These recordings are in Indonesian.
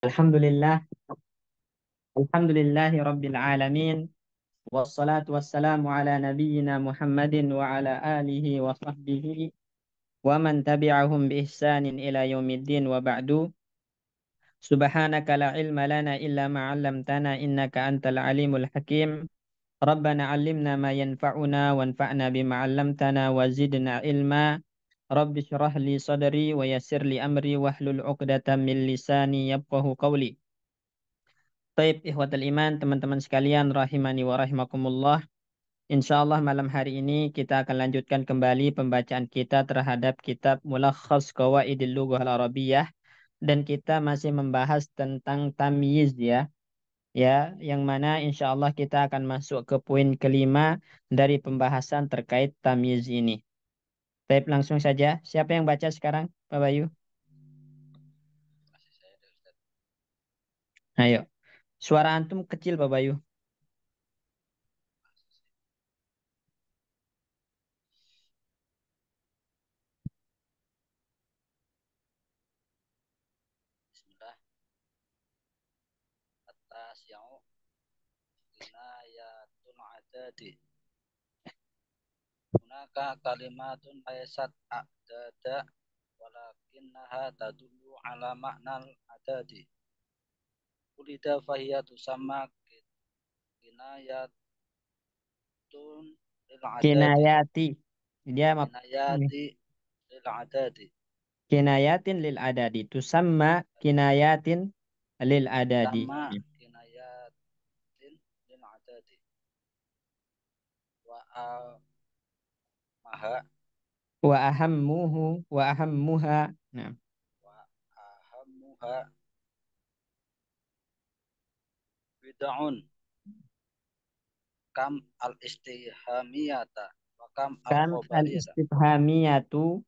Alhamdulillah, alhamdulillahi rabbil alamin. Wassalatu wassalamu ala nabiyyina Muhammadin wa ala alihi wa sahbihi wa man tabi'ahum bi ihsanin ila yaumiddin wa ba'du. Subhanaka la ilma lana illa ma 'allamtana innaka antal alimul hakim. Rabbana 'allimna ma yanfa'una wanfa'na bima 'allamtana wa zidna ilma. Rabbi shrah li sadri wa yassir li amri wahlul 'uqdatam min lisani yafqahu qawli. Taib ikhwatal iman, teman-teman sekalian rahimani wa rahimakumullah. Insyaallah malam hari ini kita akan lanjutkan kembali pembacaan kita terhadap kitab Mulakhas Qawaidil Lughah Al-Arabiyyah, dan kita masih membahas tentang tamyiz ya. Ya, yang mana insyaallah kita akan masuk ke poin kelima dari pembahasan terkait tamyiz ini. Taib langsung saja. Siapa yang baca sekarang, Pak Bayu? Ayo. Suara antum kecil, Pak Bayu. Bismillah. Atas yang kinayatul adadi. Hunaka kalimatun laysat a'dada walakinnaha tadullu ala ma'nal adadi. Ulida fahiya tusamma kinayatun lil adadi. Kinayati. Dia Kinayati lil adadi. kinayatin lil adadi. Tusamma kinayatin lil adadi. Sama kinayatin lil adadi. Wa maha Wa ahammuhu wa ahammuha. Nah, wa ahammuha bid'un kam al istihamiyata wa kam al kam al khobariyata. istifhamiyatu.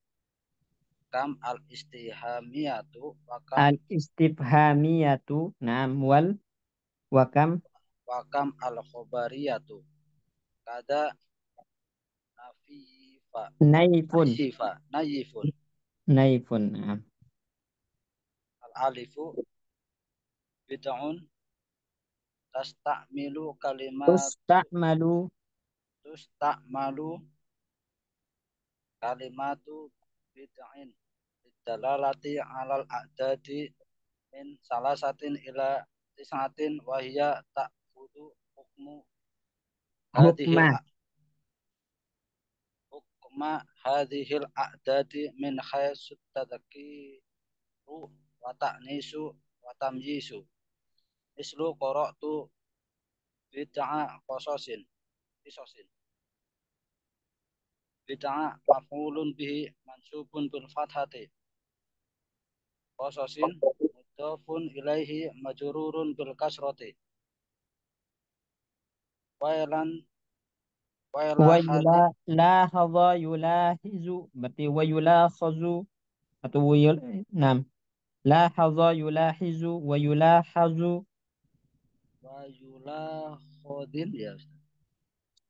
Kam al istihamiyatu Al istifhamiyatu. Naam wa kam wa kam al khobariyatu. Kada nafifa naifun. nayifun. Naifun. Naam. Al alifu bid'un tasta'milu Tusta'malu tusta'malu kalimatu bid'in dalalati alal a'dadi min salasatin ila tis'atin wa hiya ta'khudhu hukmu hadhil hukma. hukma hadhil a'dadi min haitsu tadhkiru wa ta'nisu wa tamyisu. Islu qara'tu bid'a qisasin. Bid'a maf'ulun bihi mansubun bil fathati. Qisasin mudhafun ilaihi majrurun bil kasrati. Wailan Wa waila hadhi lahadha yulahizu. Berarti wa yulakhazu atau naam. Lahadha yulahizu wa yulahazu. wa yula khodin ya Ustaz.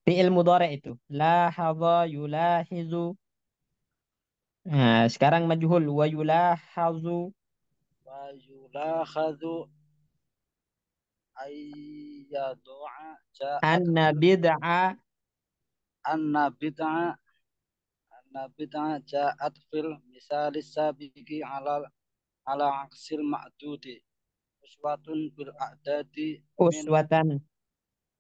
Fi'il mudhari itu. Lahadha yulahizu. Nah, sekarang majhul wa yulahazu. Wa yula khadhu ayyadu'a ja'at Anna fil bid'a anna bid'a anna bid'a ja'at fil misalis sabiqi ala aksil ma'dudi uswatun bil a'dadi min uswatan.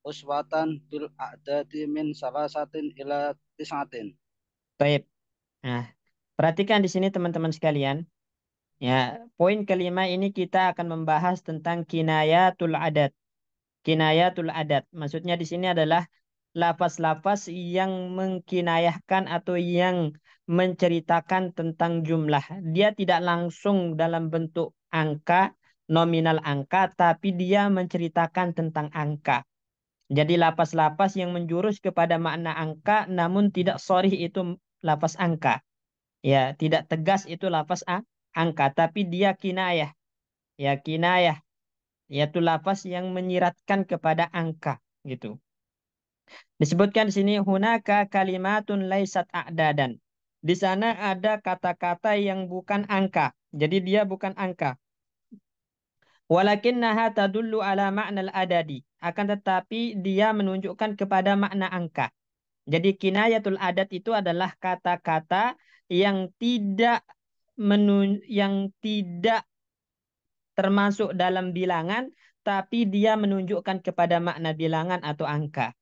uswatan bil a'dadi min salasatin ila tis'atin. Baik. Nah, perhatikan di sini teman-teman sekalian. Ya, poin kelima ini kita akan membahas tentang kinayatul adat. Kinayatul adat. Maksudnya di sini adalah lafaz-lafaz yang mengkinayahkan atau yang menceritakan tentang jumlah. Dia tidak langsung dalam bentuk angka, nominal angka, tapi dia menceritakan tentang angka. Jadi lafaz-lafaz yang menjurus kepada makna angka namun tidak sharih itu lafaz angka. Ya, tidak tegas itu lafaz angka, tapi dia kinayah. Ya, kinayah yaitu lafaz yang menyiratkan kepada angka gitu. Disebutkan di sini hunaka kalimatun laisat a'dadan. Di sana ada kata-kata yang bukan angka. Jadi dia bukan angka. Walakinnaha tadullu ala ma'nal adadi. Akan tetapi dia menunjukkan kepada makna angka. Jadi kinayatul adat itu adalah kata-kata yang tidak yang tidak termasuk dalam bilangan, tapi dia menunjukkan kepada makna bilangan atau angka.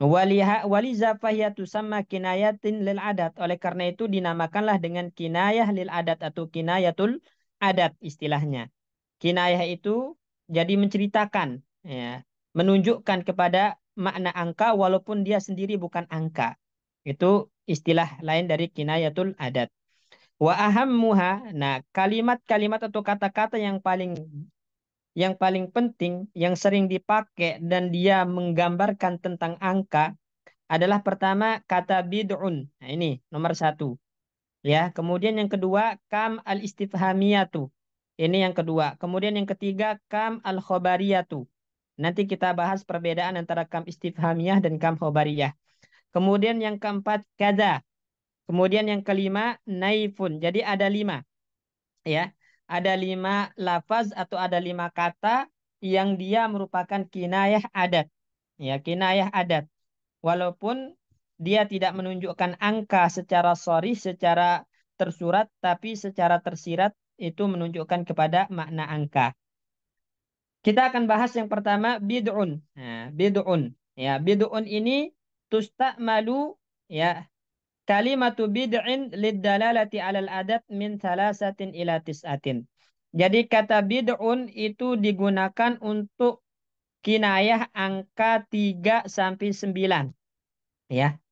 Waliza fahiyatu sama kinayatin lil adat. Oleh karena itu dinamakanlah dengan kinayah lil adat atau kinayatul adat istilahnya. Kinayah itu jadi menceritakan, ya, menunjukkan kepada makna angka walaupun dia sendiri bukan angka. Itu istilah lain dari kinayatul adat. Wa ahammuha, nah kalimat-kalimat atau kata-kata yang paling penting, yang sering dipakai dan dia menggambarkan tentang angka adalah pertama kata bid'un. Nah, ini nomor satu. Ya, kemudian yang kedua kam al istifhamiyatu. Ini yang kedua. Kemudian yang ketiga kam al khobariyatu. Nanti kita bahas perbedaan antara kam istifhamiyah dan kam khobariyah. Kemudian yang keempat kada. Kemudian yang kelima naifun. Jadi ada 5, ya. Ada 5 lafaz atau ada 5 kata yang dia merupakan kinayah adat. Ya, kinayah adat. Walaupun dia tidak menunjukkan angka secara sharih, secara tersurat, tapi secara tersirat itu menunjukkan kepada makna angka. Kita akan bahas yang pertama bid'un. Nah, bid'un. Ya, bid'un ini tusta'malu, ya, kalimatu bid'in liddalalati 'alal adat min thalathatin ila tis'atin. Jadi kata bid'un itu digunakan untuk kinayah angka 3 sampai 9. Ya.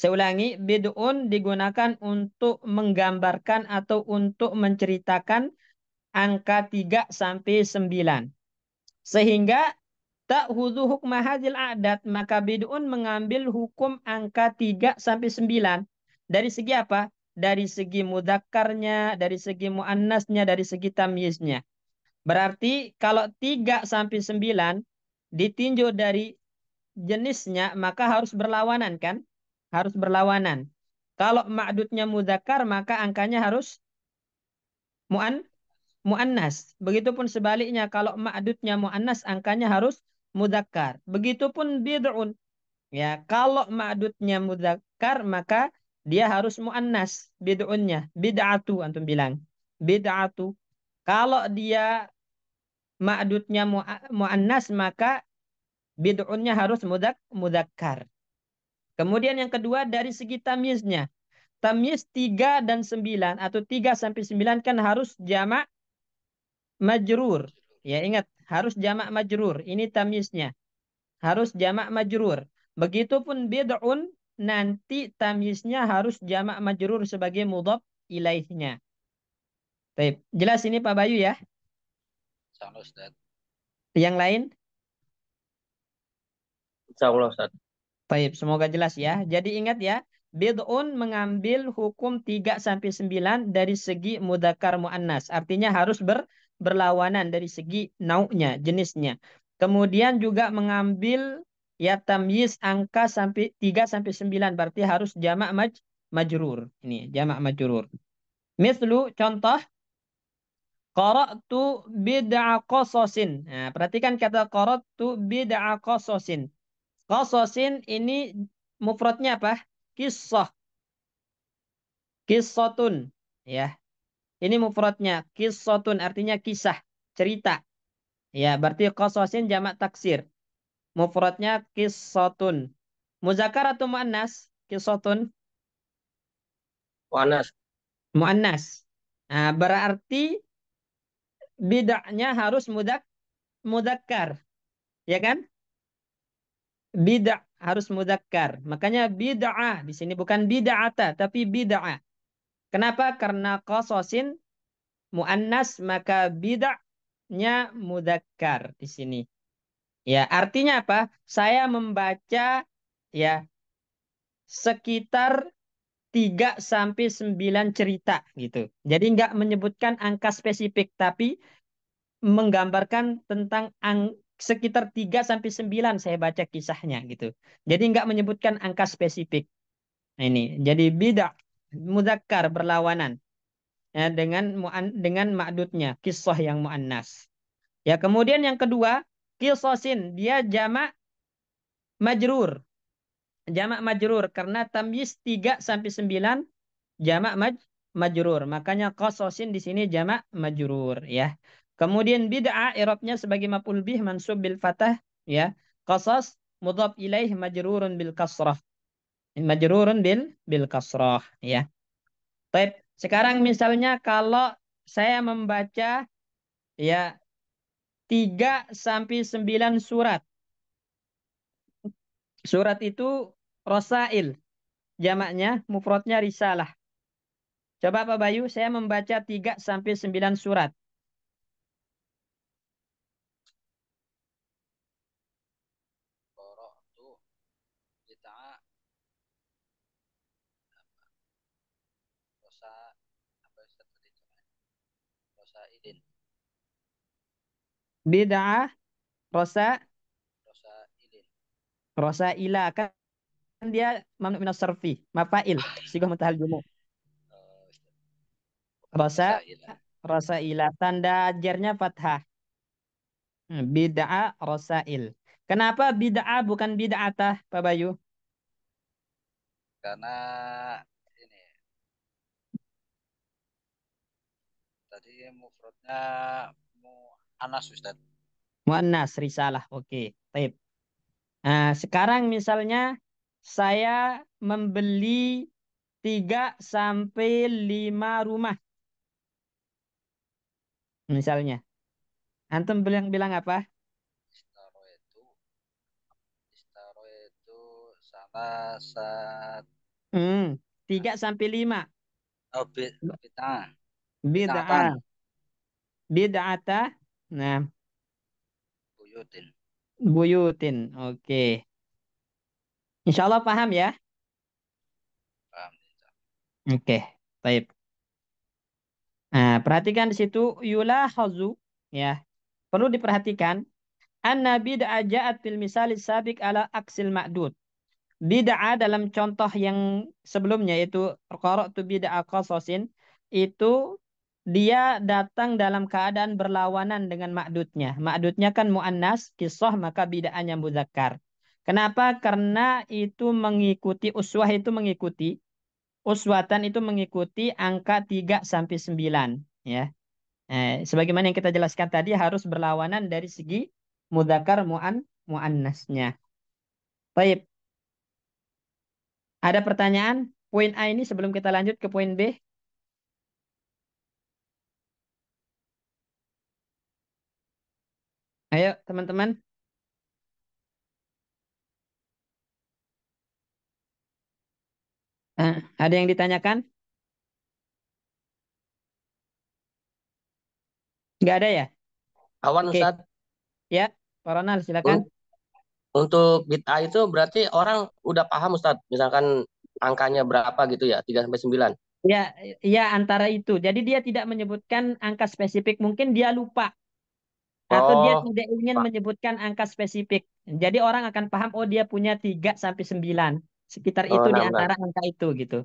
Saya ulangi, bid'un digunakan untuk menggambarkan atau untuk menceritakan angka 3 sampai 9. Sehingga ta'khudhu hukma hadhil adat, maka bid'un mengambil hukum angka 3 sampai 9. Dari segi apa? Dari segi mudzakarnya, dari segi muannasnya, dari segi tamyiznya. Berarti kalau 3 sampai 9 ditinjau dari jenisnya maka harus berlawanan kan? Harus berlawanan. Kalau ma'dudnya mudzakkar maka angkanya harus mu'an muannas. Begitupun sebaliknya kalau ma'dudnya muannas angkanya harus mudzakkar. Begitupun bid'un. Ya, kalau ma'dudnya mudzakkar maka dia harus muannas bid'unnya. Bid'atu antum bilang. Bid'atu. Kalau dia ma'dudnya muannas maka bid'unnya harus mudzakkar. Kemudian yang kedua dari segi tamyiznya. Tamyiz 3 dan 9 atau 3 sampai 9 kan harus jamak majrur. Ya ingat, harus jamak majrur. Ini tamyiznya. Harus jamak majrur. Begitupun bid'un nanti tamyiznya harus jamak majrur sebagai mudhaf ilaihnya. Baik, jelas ini Pak Bayu ya? Sama Ustaz. Yang lain? Insyaallah Ustaz. Baik, semoga jelas ya. Jadi ingat ya, bid'un mengambil hukum 3 sampai 9 dari segi mudzakkar muannas. Artinya harus berlawanan dari segi nau'nya, jenisnya. Kemudian juga mengambil ya tamyiz angka sampai 3 sampai 9 berarti harus jamak majrur. Ini jamak majrur. Mislu contoh qara'tu bid'a qasasin. Nah, perhatikan kata qara'tu bid'a qasasin. Qasasin ini mufradnya apa? Kisah. Kisotun. Ya. Ini mufradnya. Kisotun artinya kisah. Cerita. Ya, berarti qasasin jamak taksir. Mufradnya kisotun. Muzakkar atau muannas? Kisotun. Wanas. Muannas. Nah, berarti bid'ahnya harus mudakkar. Ya kan? Bid'ah harus mudzakkar. Makanya bid'ah di sini bukan bid'ata tapi bid'ah. Kenapa? Karena qasasin muannas maka bid'ahnya mudzakkar di sini. Ya, artinya apa? Saya membaca ya sekitar 3 sampai 9 cerita gitu. Jadi nggak menyebutkan angka spesifik tapi menggambarkan tentang sekitar 3 sampai 9 saya baca kisahnya gitu. Jadi nggak menyebutkan angka spesifik. Nah, ini jadi bid'ah mudzakkar berlawanan ya, dengan ma'dudnya kisah yang muannas. Ya, kemudian yang kedua, qisasin, dia jamak majrur. Jamak majrur karena tamyiz 3 sampai 9 jamak majrur. Makanya qasasin di sini jamak majrur ya. Kemudian bid'ah i'rabnya sebagai maf'ul bih mansub bil fathah ya. Qasas mudhaf ilaih majrurun bil kasrah. Majrurun bil kasrah ya. Baik, sekarang misalnya kalau saya membaca ya 3 sampai 9 surat. Surat itu rosail, jamaknya mufradnya risalah. Coba Pak Bayu, saya membaca 3 sampai 9 surat. Qara'tu bid'a rosa apa tadi rosa idin Bid'ah, rosa idin. rosaila kan dia mamnu minas sarfi, mafail, sigah mutahal jumu. Oh, Rosa, rosa ila. rosaila, tanda jarnya fathah. Bid'ah, rosail. Kenapa bid'ah bukan bid'atah, Pak Bayu? Karena ini tadi mufradnya mu anas Ustaz. Muannas, risalah. Oke, baik. Nah, sekarang misalnya saya membeli 3 sampai 5 rumah. Misalnya. Antum bilang apa? Istaro itu salah satu. Hmm, 3 sampai 5. Oh, bid'ah. Bid'atan Bid'ah. Bid'ata. Nah, buyutin. buyutin. Oke. Insya Allah paham ya? Paham. Oke. Baik. Nah, perhatikan di situ yulahazu ya. Perlu diperhatikan anna bid'ah ja'at fil misal sabiq ala aksil ma'dud. Bid'ah dalam contoh yang sebelumnya yaitu qara'tu bid'ah qasasin itu dia datang dalam keadaan berlawanan dengan ma'dudnya. Ma'dudnya kan muannas, kisah maka bid'ahnya muzakkar. Kenapa? Karena itu mengikuti uswah itu mengikuti uswatan itu mengikuti angka 3 sampai 9 ya. Sebagaimana yang kita jelaskan tadi harus berlawanan dari segi mudzakkar muannasnya. Baik, ada pertanyaan poin A ini sebelum kita lanjut ke poin B? Ayo teman-teman. Ada yang ditanyakan? Nggak ada ya? Awan Oke, Ustadz, ya. Pak Ronald silakan. untuk bid'ah itu berarti orang udah paham Ustadz, misalkan angkanya berapa gitu ya, 3 sampai 9. Ya, ya antara itu. Jadi dia tidak menyebutkan angka spesifik. Mungkin dia lupa atau dia Oh, tidak ingin Pak. menyebutkan angka spesifik. Jadi orang akan paham, oh dia punya 3 sampai 9. Sekitar Oh, itu di 6, 6. antara angka itu gitu.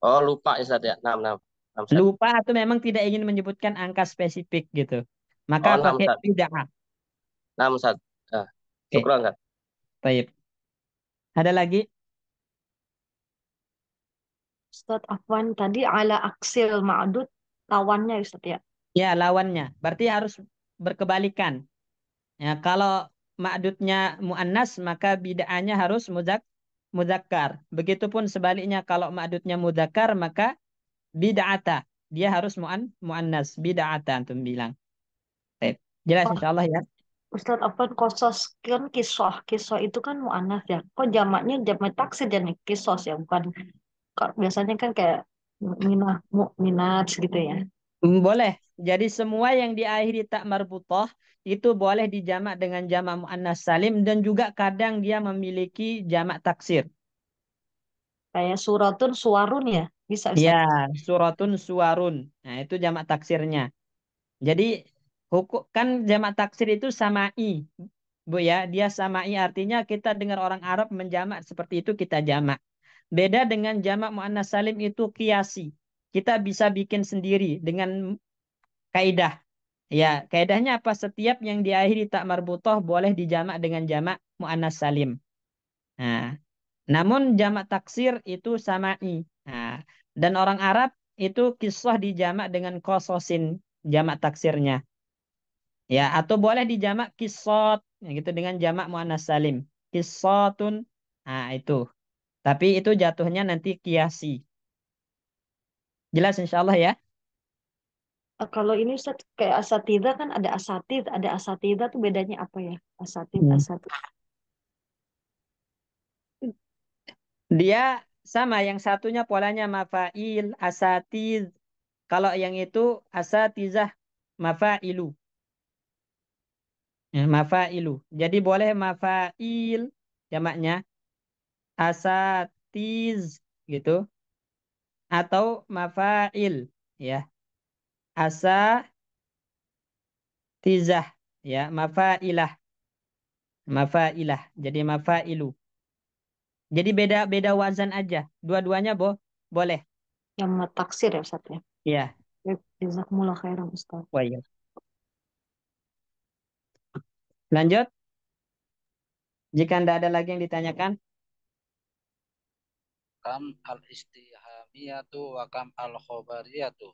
Oh, lupa ya Ustadz ya, 6, 6. 6 Ustadz. Lupa atau memang tidak ingin menyebutkan angka spesifik gitu. Maka Oh, 6 pakai Ustadz. tidak. 6 Ustadz. Nah, Oke, syukran Ustadz. baik. Ada lagi? Ustaz Afwan tadi ala aksil ma'dud lawannya Ustaz ya. Ya, lawannya. Berarti harus berkebalikan. Ya, kalau ma'dudnya mu'annas, maka bid'ahnya harus muzakkar. Begitupun sebaliknya kalau ma'dudnya muzakkar, maka bid'ata. Dia harus mu'annas. Bid'ata antum bilang. Baik. Jelas Oh, insya Allah ya. Ustaz Afwan kosos kan kisoh. Kisoh itu kan mu'annas ya. Kok jamaknya jamak taksir dan kisos ya, bukan biasanya kan kayak minah, mu'minat gitu ya. Boleh. Jadi semua yang diakhiri tak marbutah itu boleh dijamak dengan jamak muannas salim dan juga kadang dia memiliki jamak taksir. Kayak suratun suwarun ya. Bisa Ya, Ustaz. suratun suwarun. Nah, itu jamak taksirnya. Jadi hukum kan jamak taksir itu samai. Bu ya, dia samai artinya kita dengar orang Arab menjamak seperti itu kita jamak. Beda dengan jamak muannas salim itu kiasi. Kita bisa bikin sendiri dengan kaidah. Ya, kaidahnya apa? Setiap yang diakhiri tak marbutoh boleh dijamak dengan jamak muannas salim. Nah, namun jamak taksir itu sama'i. Nah, dan orang Arab itu kisah dijamak dengan kososin jamak taksirnya. Ya, atau boleh dijamak kisot, ya, gitu dengan jamak muannas salim. Kisotun. Nah, itu. Tapi itu jatuhnya nanti kiasi. Jelas insya Allah ya. Kalau ini Ustaz, kayak asatidah kan ada asatidah tuh bedanya apa ya? Hmm. Asatid. Dia sama, yang satunya polanya mafail, asatiz. Kalau yang itu asatizah, mafailu. Ya, mafailu. Jadi boleh mafail jamaknya asatiz gitu atau mafail ya. Asatizah ya, mafailah. Jadi mafailu. Jadi beda-beda wazan aja. Dua-duanya boleh. Yang taksir ya Ustaz ya. Ya. Jazakumullah khairan Ustaz. Wah, iya. Lanjut. Jika tidak ada lagi yang ditanyakan. Kam al-istihamiyatu wa kam al-khobariyatu.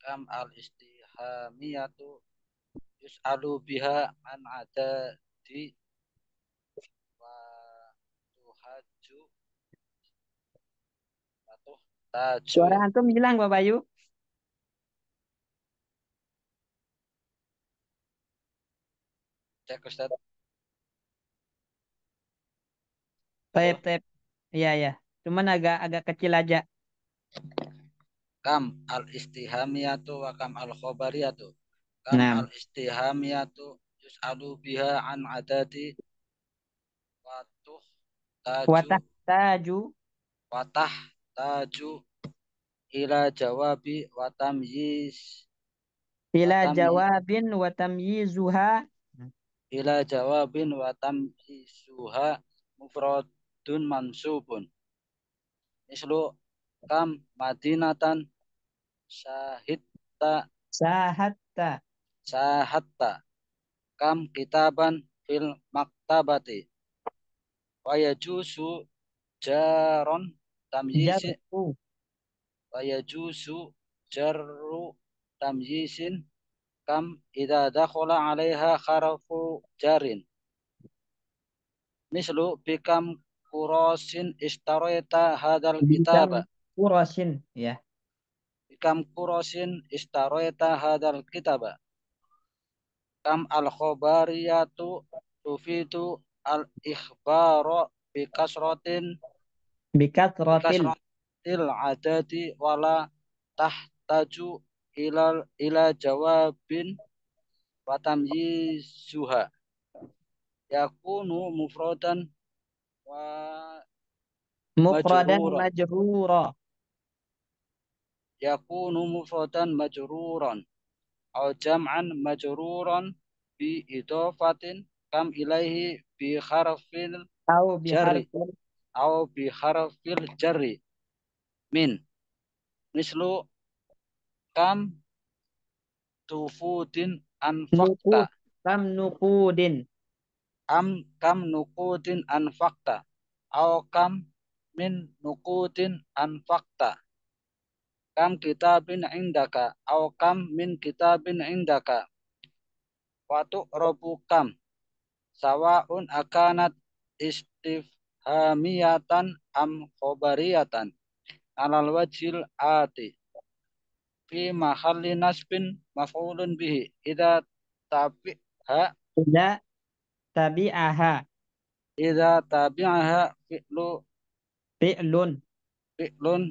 Kam al-istihamiyatu yus'alu biha an adadi wa tuhaju wa tuhtaju. Suara antum hilang, Pak Bayu. Cek Ustaz. Tep, Halo. tep. Iya, ya. Cuman agak kecil aja. Kam al-istihamiyatu wa kam al-khobariyatu. Kam Nah, al-istihamiyatu yus'alu biha an adadi wa tuhtaju watah taju wa tahtaju ila jawabi wa tamyiz wa ila tamyiz jawabin wa tamyizuha. ila jawabin wa tamyizuha mufradun mansubun mislu kam madinatan syahidta Sahatta. syahatta kam kitaban fil maktabati wa yajuzu jaron tamyizin Jarru. wa yajuzu jarru tamyizin kam idza dakhala 'alaiha kharfu jarin mislu bikam kurosin istaroita hadal Bikam kitaba kurosin. Ya. bikam kurosin istaroita hadal kitaba kam al khobariyatu tufidu al ikhbaro bikasrotin Bikasrotil. bikasrotil adadi wala tahtaju ila jawabin wa tamyizuha yakunu mufradan wa Mufradan majruran majrura. yakunu mufradan majruran au jam'an majruran bi idofatin kam ilaihi bi harfil Au jarri biharfil. au bi harfil jarri min mislu kam tufudin anfakta Nukud. Kam nukudin. kam nukudin anfakta au kam min nukudin anfakta kam kitabin indaka au kam min kitabin indaka watu robu kam sawaun akanat istifhamiyatan am khobariyatan alal wajil ati fi mahalli nasbin maf'ulun bihi idza tabi'ha Tidak tabi'aha. idza tabi'aha Fi'lun fi'lun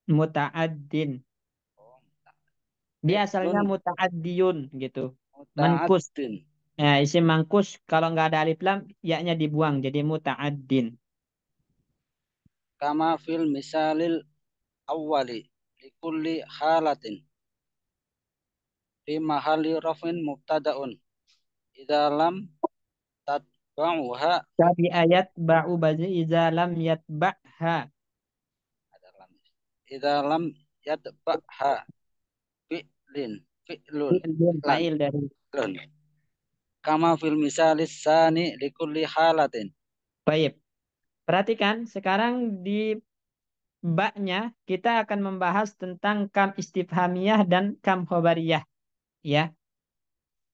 muta'addin. Dia asalnya fi'lun muta'addiyun gitu. Mankus. muta'addin Ya, isim mangkus kalau nggak ada alif lam, ya-nya dibuang jadi muta'addin. kama fil misalil awwali likulli halatin fi mahalli rafin mubtada'un idza lam tatba'uha Tapi ayat ba'u bazi iza lam yatba'ha. idza lam yatba'ha fi'lin fi'lun Fi'lun lan fa'il dari. lun. Kama fil misalis sani likulli halatin. Baik. Perhatikan sekarang di baknya kita akan membahas tentang kam istifhamiyah dan kam khobariyah, ya.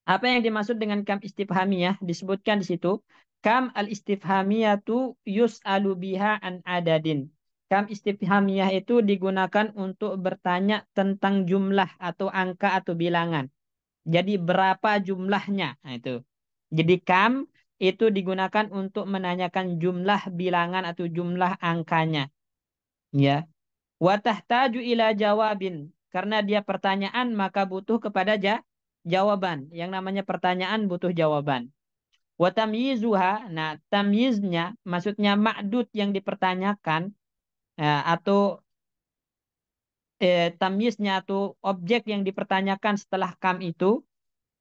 Apa yang dimaksud dengan kam istifhamiyah? Disebutkan di situ, kam al istifhamiyatu yus'alu biha an adadin. Kam istifhamiyah itu digunakan untuk bertanya tentang jumlah atau angka atau bilangan. Jadi berapa jumlahnya? Nah, itu. Jadi kam itu digunakan untuk menanyakan jumlah bilangan atau jumlah angkanya. Ya. Wa tahtaju ila jawabin. Karena dia pertanyaan maka butuh kepada jawaban. Yang namanya pertanyaan butuh jawaban. Wa tamyizuha. Nah, tamyiznya maksudnya ma'dud yang dipertanyakan atau tamyiznya atau objek yang dipertanyakan setelah kam itu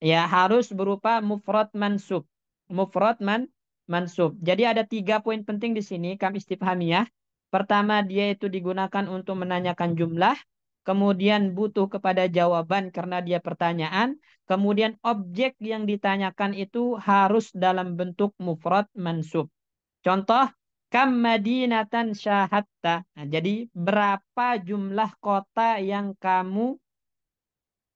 ya harus berupa mufrad mansub. Mufrad mansub. Jadi ada 3 poin penting di sini kam istifhamiyah. Pertama, dia itu digunakan untuk menanyakan jumlah, kemudian butuh kepada jawaban karena dia pertanyaan, kemudian objek yang ditanyakan itu harus dalam bentuk mufrad mansub. Contoh, kam madinatan syahatta. Nah, jadi berapa jumlah kota yang kamu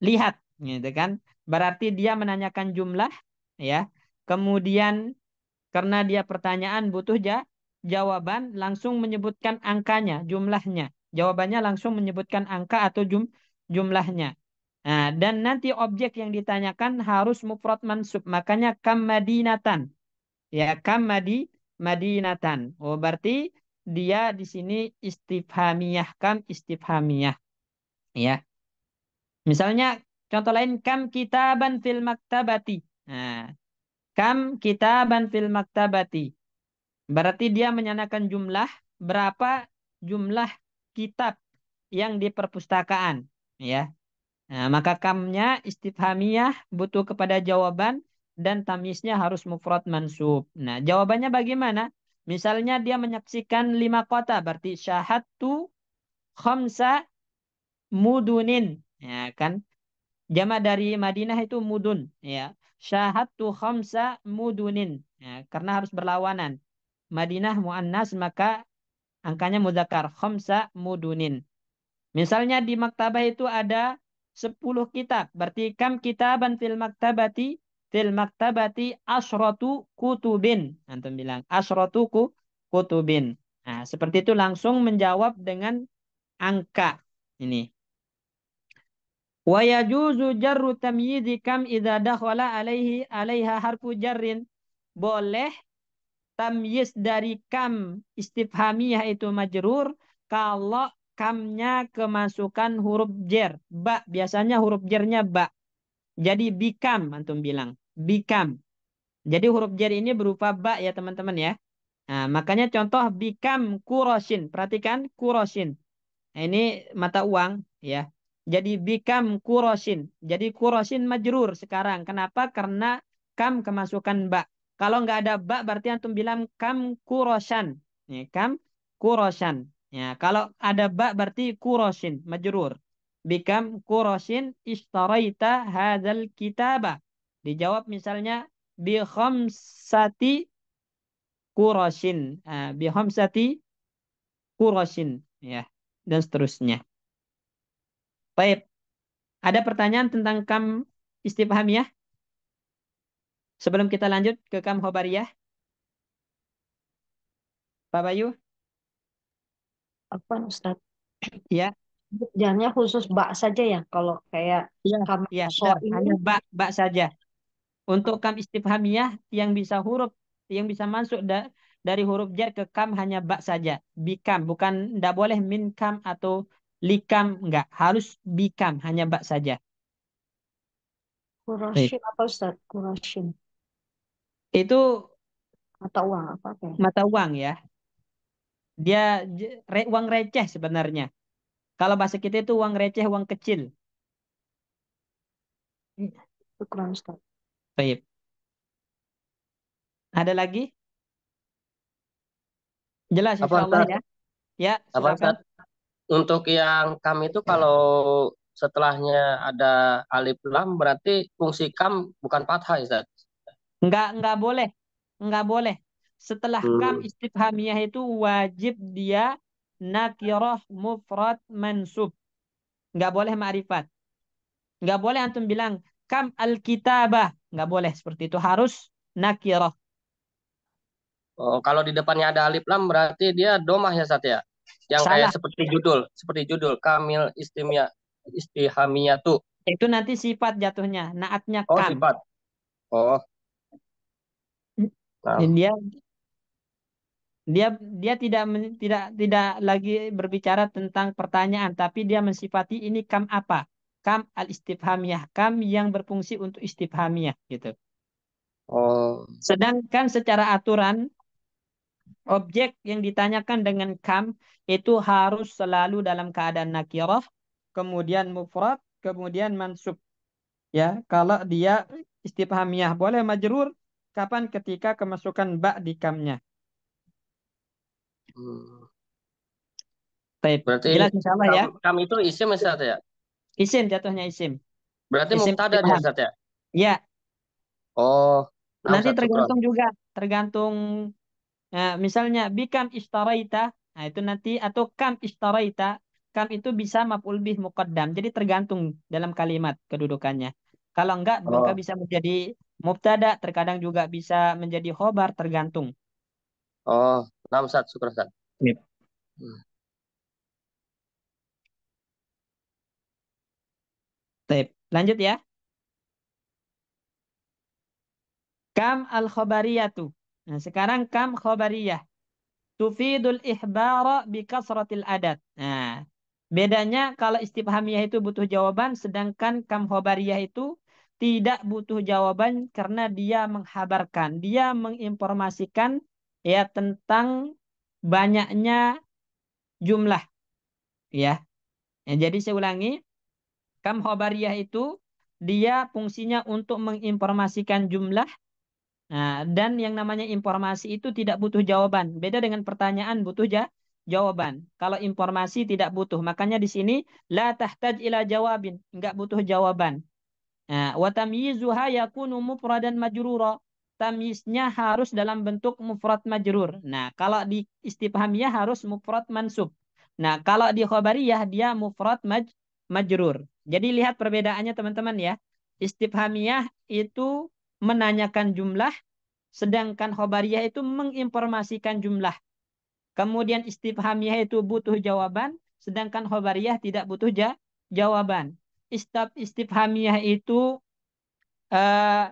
lihat, gitu kan? Berarti dia menanyakan jumlah, ya. Kemudian karena dia pertanyaan butuh jawaban, langsung menyebutkan angkanya, jumlahnya. Jawabannya langsung menyebutkan angka atau jumlahnya. Nah, dan nanti objek yang ditanyakan harus mufrad mansub. Makanya kam madinatan. Ya, madinatan. Oh, berarti dia di sini istifhamiyah, kam istifhamiyah. Ya. Misalnya contoh lain kam kitaban fil maktabati. Nah, kam kitaban fil maktabati. Berarti dia menanyakan jumlah berapa jumlah kitab yang di perpustakaan, ya. Nah, maka kamnya istifhamiyah butuh kepada jawaban dan tamyiznya harus mufrad mansub. Nah, jawabannya bagaimana? Misalnya dia menyaksikan 5 kota, berarti syahadtu khamsa mudunin, ya kan? Jamak dari Madinah itu mudun, ya. Syahadtu khamsa mudunin, ya, karena harus berlawanan. Madinah muannas maka angkanya muzakkar, khamsa mudunin. Misalnya di maktabah itu ada 10 kitab, berarti kam kitaban fil maktabati asratu kutubin. Antum bilang asratu kutubin. Nah, seperti itu langsung menjawab dengan angka. Ini. Wa yajuzu jarru tamyizi kam idza dakhala alaiha harfu jarrin. Boleh tamyiz dari kam istifhamiyah itu majrur kalau kamnya kemasukan huruf jer. Ba, biasanya huruf jernya ba. Jadi bikam, antum bilang. Bikam. Jadi huruf jer ini berupa ba ya teman-teman ya. Nah, makanya contoh bikam kurosin. Perhatikan kurosin. Nah, ini mata uang ya. Jadi bikam kurosin. Jadi kurosin majrur sekarang. Kenapa? Karena kam kemasukan ba. Kalau nggak ada ba berarti antum bilang kam kurosan. Ya, kam kurosan. Ya, kalau ada ba berarti kurosin majrur. Bikam kurosin istaraita hadzal kitaba. Dijawab misalnya bi khamsati kurosin. Bi khamsati kurosin. Ya, dan seterusnya. Baik, ada pertanyaan tentang kam istifhamiyah sebelum kita lanjut ke kam khobariyah, Pak Bayu? Apa Ustaz? Ya, Jangannya khusus bak saja ya. Kalau kayak ya, kamu ya, so benar. ini Hanya ba saja. Untuk kam istifhamiyah yang bisa huruf yang bisa masuk dari huruf jar ke kam hanya ba saja. Bikam, bukan tidak boleh min kam atau likam, enggak. Harus bikam, hanya ba saja. Baik. kurashin apa Ustaz? Kurashin Itu atau uang apa ya? mata uang ya. Dia uang receh sebenarnya. Kalau bahasa kita itu uang receh, uang kecil. Syukran Ustaz. Baik. Ada lagi? Jelas Apa insya Allah Ustaz? ya. Ya, Apa silakan. Ustaz? Untuk yang kami itu kalau setelahnya ada alif lam berarti fungsi kam bukan fathah ya, Ustaz? Nggak boleh. Nggak boleh. Setelah kam Hmm. istifhamiyah itu wajib dia nakirah mufrad mansub. Nggak boleh ma'rifat. Nggak boleh antum bilang kam al-kitabah. Nggak boleh seperti itu. Harus nakirah. Oh, kalau di depannya ada alif lam berarti dia domah ya, Ustaz ya? Yang kayak Salah. seperti judul Kamil Istihamiyatu. Itu nanti sifat jatuhnya. Naatnya Oh, kam. sifat. Oh, Dan nah. dia dia tidak lagi berbicara tentang pertanyaan, tapi dia mensifati ini kam apa? Kam al-istifhamiyah, kam yang berfungsi untuk istifhamiyah gitu. Oh, Sedangkan secara aturan objek yang ditanyakan dengan kam itu harus selalu dalam keadaan nakirah, kemudian mufrad, kemudian mansub. Ya, kalau dia istifhamiyah boleh majrur kapan ketika kemasukan ba di kamnya. hmm. Baik, Berarti jelas insyaallah kam, ya. kam itu isim ya, Ustaz ya? Isim jatuhnya isim. Berarti Isim mubtada dia, istifham. Ustaz ya? Ya, Oh, nah nanti Ustaz, syukron. tergantung juga, tergantung misalnya bikam istaraita, nah itu nanti atau kam istaraita, kam itu bisa maf'ul bih muqaddam. Jadi tergantung dalam kalimat kedudukannya. Kalau enggak, maka Oh, bisa menjadi mubtada, terkadang juga bisa menjadi khobar, tergantung. oh, nah Ustaz, syukron Ustaz. Yep. Hmm. Baik, lanjut ya. Kam al-khobariyatu. Nah, sekarang kam khobariyah. Tufidul ihbara bi kasratil adat. Nah, bedanya kalau istifhamiyah itu butuh jawaban, sedangkan kam khobariyah itu tidak butuh jawaban karena dia menghabarkan, dia menginformasikan ya tentang banyaknya jumlah ya. Ya, jadi saya ulangi, kam khobariyah itu dia fungsinya untuk menginformasikan jumlah. Nah, dan yang namanya informasi itu tidak butuh jawaban. Beda dengan pertanyaan butuh jawaban. Kalau informasi tidak butuh. Makanya di sini la tahtaj ila jawabin, enggak butuh jawaban. Nah, wa tamyizuha yakunu mufradan majrura. Tamyiznya harus dalam bentuk mufrad majrur. Nah, kalau di istifhamiyah harus mufrad mansub. Nah, kalau di khabariyah dia mufrad majrur. Jadi lihat perbedaannya teman-teman ya. Istifhamiyah itu menanyakan jumlah, sedangkan khobariyah itu menginformasikan jumlah. Kemudian istifhamiyah itu butuh jawaban, sedangkan khobariyah tidak butuh jawaban. Istifhamiyah itu eh,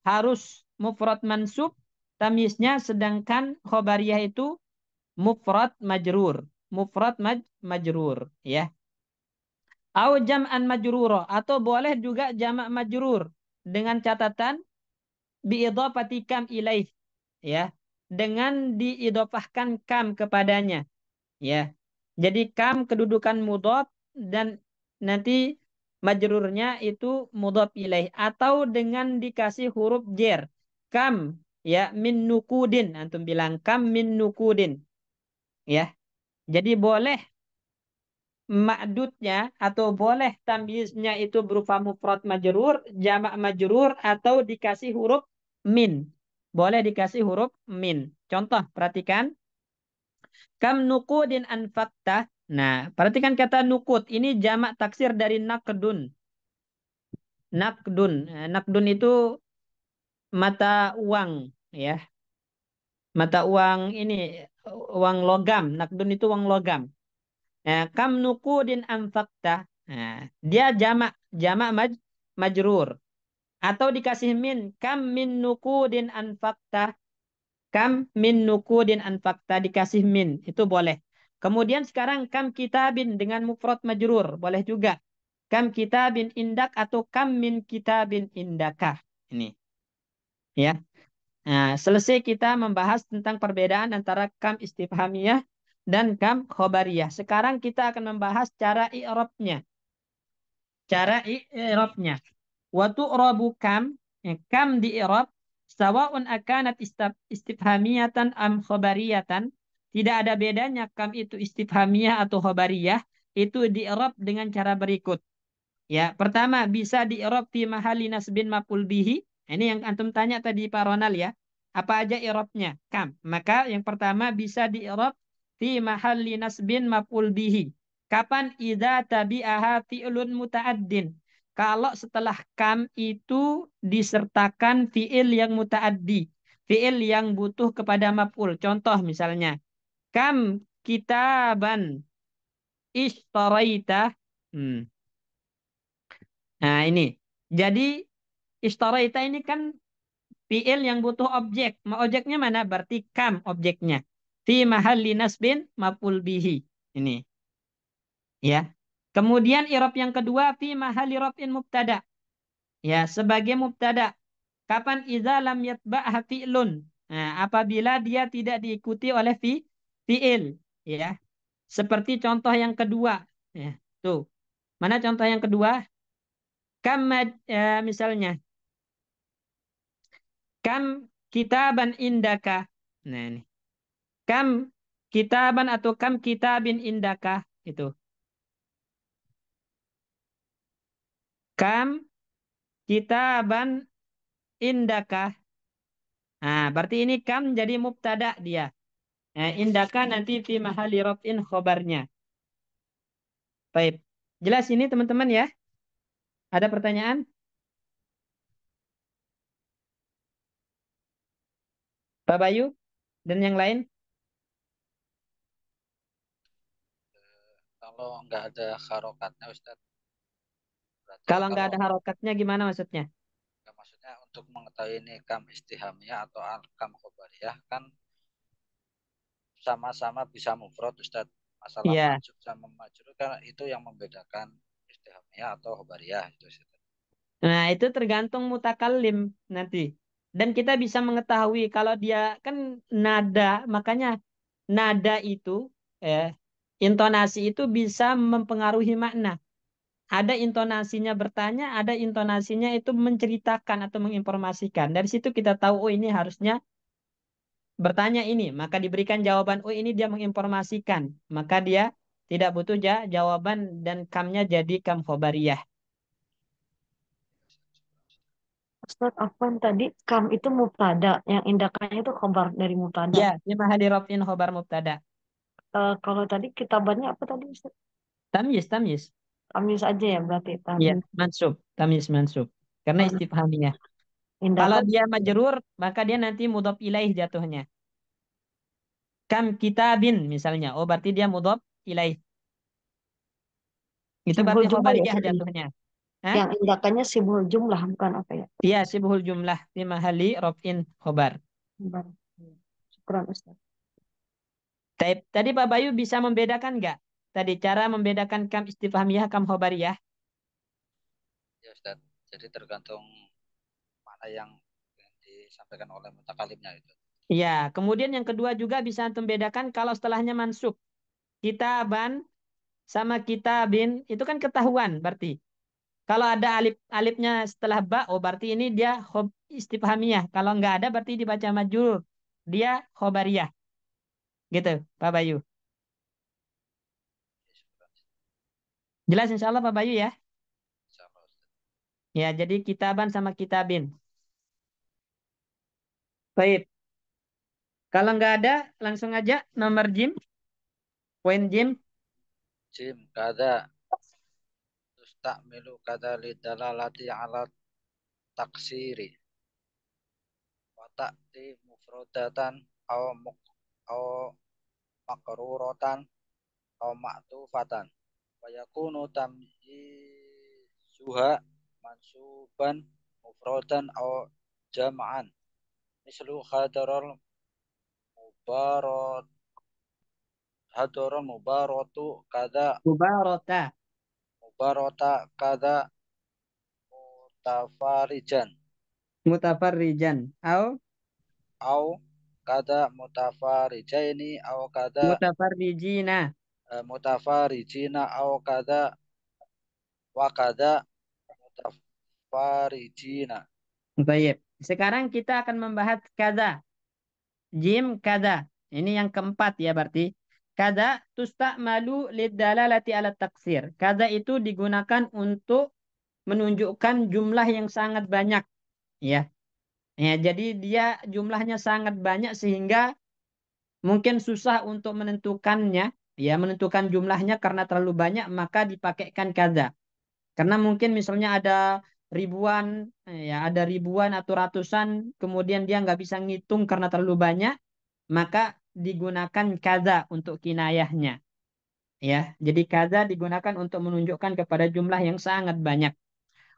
harus mufrad mansub tamyiznya, sedangkan khobariyah itu mufrad majrur. Mufrad majrur ya. Au jam'an majruro, atau boleh juga jamak majrur dengan catatan biidhafati kam ilaih ya, dengan diidhafahkan kam kepadanya ya. Jadi kam kedudukan mudhaf dan nanti majrurnya itu mudhaf ilaih, atau dengan dikasih huruf jer kam ya, min nukudin, antum bilang kam min nukudin ya. Jadi boleh ma'dudnya atau boleh tamyiznya itu berupa mufrad majrur, jamak majrur, atau dikasih huruf min. Boleh dikasih huruf min. Contoh, perhatikan. Kam nukudin anfakta. Nah, perhatikan kata nukud. Ini jamak taksir dari nakdun. Nakdun. Nakdun itu mata uang. Ya, mata uang ini, uang logam. Nakdun itu uang logam. Nah, kam nukudin anfakta. Nah, dia jamak majrur. Atau dikasih min, kam min nukudin anfakta. Kam min nukudin anfakta dikasih min. Itu boleh. Kemudian sekarang kam kitabin dengan mufrad majrur. Boleh juga. Kam kitabin indak atau kam min kitabin indaka. Ini. Ya. Nah, selesai kita membahas tentang perbedaan antara kam istifhamiyah dan kam khobariyah. Sekarang kita akan membahas cara i'rabnya. Cara i'rabnya. Wa tu'rabu kam, kam di i'rab sawa'un akanat istifhamiyatan am khabariyatan. Tidak ada bedanya kam itu istifhamiyah atau khabariyah, itu di i'rab dengan cara berikut. Ya, pertama bisa di-i'rab fi mahalli nasbin maf'ul bihi. Ini yang antum tanya tadi Pak Ronald ya. Apa aja i'rabnya? Kam. Maka yang pertama bisa di-i'rab fi mahalli nasbin maf'ul bihi. Kapan idza tabi'aha fi'lun muta'addin? Kalau setelah kam itu disertakan fi'il yang muta'addi. Fi'il yang butuh kepada maf'ul. Contoh misalnya, kam kitaban ishtaraita. Hmm. Nah, ini. Jadi istaraita ini kan fiil yang butuh objek. Objeknya mana? Berarti kam objeknya. Fi mahalli nasbin maf'ul bihi. Ini, ya. Kemudian i'rab yang kedua fi mahalli raf'in mubtada. Ya, sebagai mubtada. Kapan idza lam yatba'ha fi'lun? Nah, apabila dia tidak diikuti oleh fiil, ya. Seperti contoh yang kedua. Ya, tuh. Mana contoh yang kedua? Misalnya kam kitaban indaka. Nah, ini. Kam kitaban atau kam kitabin indaka itu. Kam kitaban indaka. Nah, berarti ini kam jadi mubtada dia. Nah, indaka nanti fi mahali raf'in khobarnya. Baik. Jelas ini teman-teman ya? Ada pertanyaan? Pak Bayu dan yang lain? Kalau nggak ada harokatnya Ustaz, berarti Kalau nggak kalau ada harokatnya gimana maksudnya? ya, maksudnya untuk mengetahui ini kam istihamiyah atau al kam khobariyah kan sama-sama bisa mufrad Ustaz. Masalah Iya. mansub sama majrur kan itu yang membedakan istihamiyah atau khobariyah itu Ustaz. Nah, itu tergantung mutakallim nanti. Dan kita bisa mengetahui kalau dia kan nada, makanya nada itu, eh, intonasi itu bisa mempengaruhi makna. Ada intonasinya bertanya, ada intonasinya itu menceritakan atau menginformasikan. Dari situ kita tahu, oh ini harusnya bertanya ini, maka diberikan jawaban, oh ini dia menginformasikan. Maka dia tidak butuh jawaban dan kamnya jadi kam khobariyah. Ustaz Afwan tadi kam itu mubtada, yang indakannya itu khobar dari mubtada. Ya, lima hadirofin khobar mubtada. Kalau tadi kitabannya apa tadi Ustaz? Tamyiz, tamyiz. Tamis aja ya berarti Iya, tamis. mansub. Tamyiz mansub. Karena Oh, istifhamiyah. Kalau indakan dia majrur, maka dia nanti mudhof ilaih jatuhnya. Kam kitabin misalnya. Oh, berarti dia mudhof ilaih. Itu sibul berarti jumlah ya khobariyah Ustaz ya? jatuhnya. Hah? Yang indakannya sibul jumlah bukan apa ya? Iya, sibhul jumlah. Fi mahali rof'in khobar. Khobar. Syukran Ustaz. Tadi Pak Bayu bisa membedakan nggak? Tadi cara membedakan kam istifhamiyah, kam khobariyah. Ya Ustaz. Jadi tergantung mana yang disampaikan oleh mutakalimnya itu. Iya, kemudian yang kedua juga bisa antum bedakan kalau setelahnya mansub. Kitaban sama kitabin itu kan ketahuan berarti. Kalau ada alifnya setelah ba, oh berarti ini dia istifhamiyah. Kalau nggak ada berarti dibaca majrur. Dia khobariyah. Gitu, Pak Bayu. Jelas insya Allah Pak Bayu ya? Insyaallah Ustaz. Ya, jadi kitaban sama kitabin. Baik. Kalau nggak ada, langsung aja nomor Jim. Poin Jim. Jim kada tustamilu kada lidalalati ala taksiri wa ta'ti mufradatan aw aw makruratan aw ma'tufatan wa yakunu tamyizuha mansuban mufradan aw jam'an mislu mubarat hadaral mubaratu kada Mubarota. mubarata kada mutafarijan Mutafarrijan. Au au kada mutafarijaini au kada mutafarrijina. mutafarijina au kada wa kada mutafarijina. Baik. Sekarang kita akan membahas kada. Jim kada. Ini yang keempat ya berarti. Kada tusta'malu lidalalati ala taksir. Kada itu digunakan untuk menunjukkan jumlah yang sangat banyak, ya. Ya, jadi dia jumlahnya sangat banyak sehingga mungkin susah untuk menentukannya, ya, menentukan jumlahnya karena terlalu banyak, maka dipakaikan kada. Karena mungkin misalnya ada ribuan, ya, ada ribuan atau ratusan, kemudian dia nggak bisa ngitung karena terlalu banyak, maka digunakan kada untuk kinayahnya. Ya, jadi kada digunakan untuk menunjukkan kepada jumlah yang sangat banyak.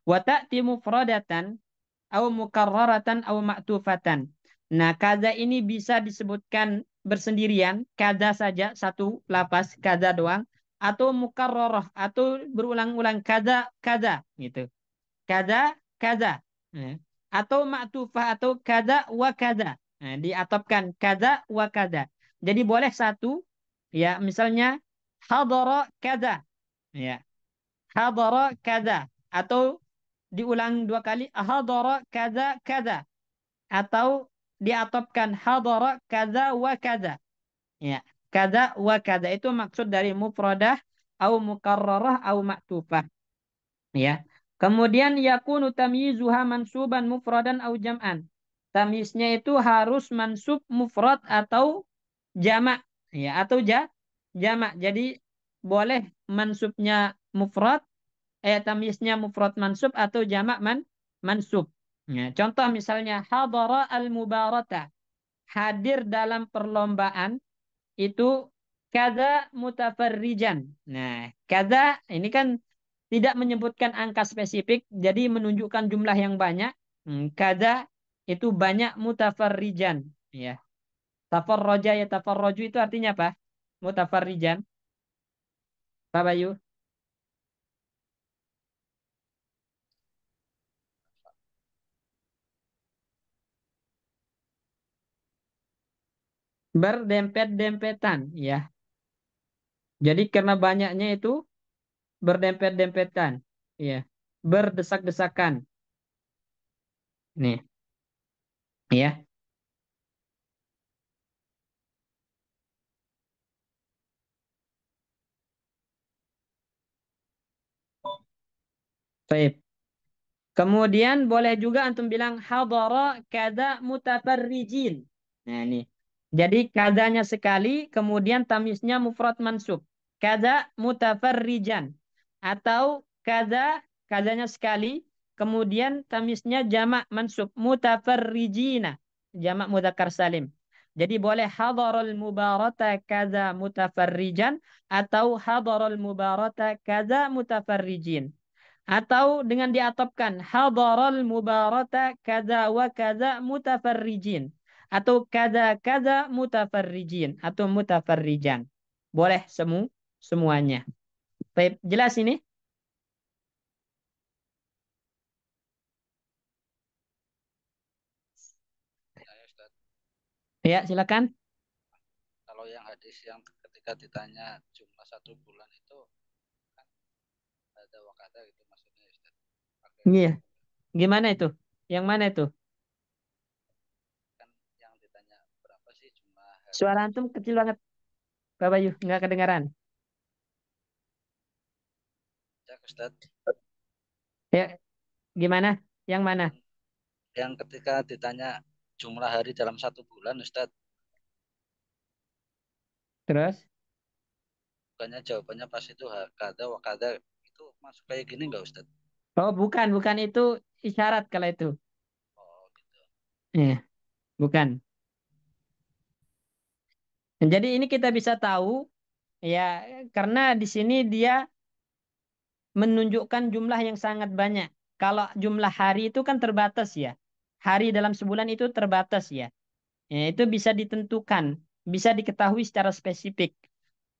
Wa ta'ti mufradatan au mukarraratan au ma'tufatan. Nah, kada ini bisa disebutkan bersendirian, kada saja satu lapas kada doang, atau mukarrarah atau berulang-ulang kada kada gitu. Kada kada. Nah, atau ma'tufah atau kada wa kada. Nah, diatopkan kada wa kada. Jadi boleh satu, ya, misalnya hadara kada, ya. Hadara kada, atau diulang dua kali hadara kada kada, atau diatopkan hadara kada wa kada, ya. Kada wa kada itu maksud dari mufradah au mukarrarah au ma'tufah, ya. Kemudian yakunu tamyizuha mansuban mufradan au jam'an. Tamyiznya itu harus mansub mufrad atau jamak, ya, atau jamak. Jadi boleh mansubnya mufrad, tamyiznya mufrad mansub atau jamak mansub. Ya, contoh misalnya hadara al-mubarata, hadir dalam perlombaan itu kada mutafarrijan. Nah, kada ini kan tidak menyebutkan angka spesifik, jadi menunjukkan jumlah yang banyak. Kada itu banyak mutafarrijan, ya. Tafarroja ya tafarroju itu artinya apa? Mutafarrijan. Pak Bayu. Berdempet-dempetan, ya. Jadi karena banyaknya itu berdempet-dempetan, ya. Berdesak-desakan. Nih, ya. Baik. Kemudian boleh juga antum bilang hadara kada mutafarrijin. Nah, ini. Jadi kadanya sekali, kemudian tamisnya mufrad mansub. Kada mutafarrijan. Atau kadanya sekali, kemudian tamisnya jamak mansub. Mutafarrijina. Jamak mudzakkar salim. Jadi boleh hadarul mubarata kada mutafarrijan atau hadarul mubarata kada mutafarrijin. Atau dengan diatopkan hadaral mubarata kada wa kada mutafarrijin, atau kada kada mutafarrijin atau mutafarrijan. Boleh semuanya. Baik, jelas ini? Ya, ya, Ustaz. Ya, silakan. Kalau yang hadis yang ketika ditanya jumlah 1 bulan itu kan ada wakada gitu maksudnya, Ustaz. Iya. Gimana itu? Yang mana itu? Kan yang ditanya berapa sih jumlah hari Suara dalam antum satu kecil banget, Pak Bayu. Nggak kedengaran. ya, Ustaz. Ya, gimana? Yang mana? Yang ketika ditanya jumlah hari dalam 1 bulan, Ustaz, Terus? bukannya jawabannya pas itu kada wakada itu masuk kayak gini nggak, Ustaz? Oh, bukan itu isyarat kalau itu. Oh gitu. Iya, bukan. Jadi ini kita bisa tahu, ya, karena di sini dia menunjukkan jumlah yang sangat banyak. Kalau jumlah hari itu kan terbatas, ya. Hari dalam sebulan itu terbatas, ya. Ya, itu bisa ditentukan, bisa diketahui secara spesifik.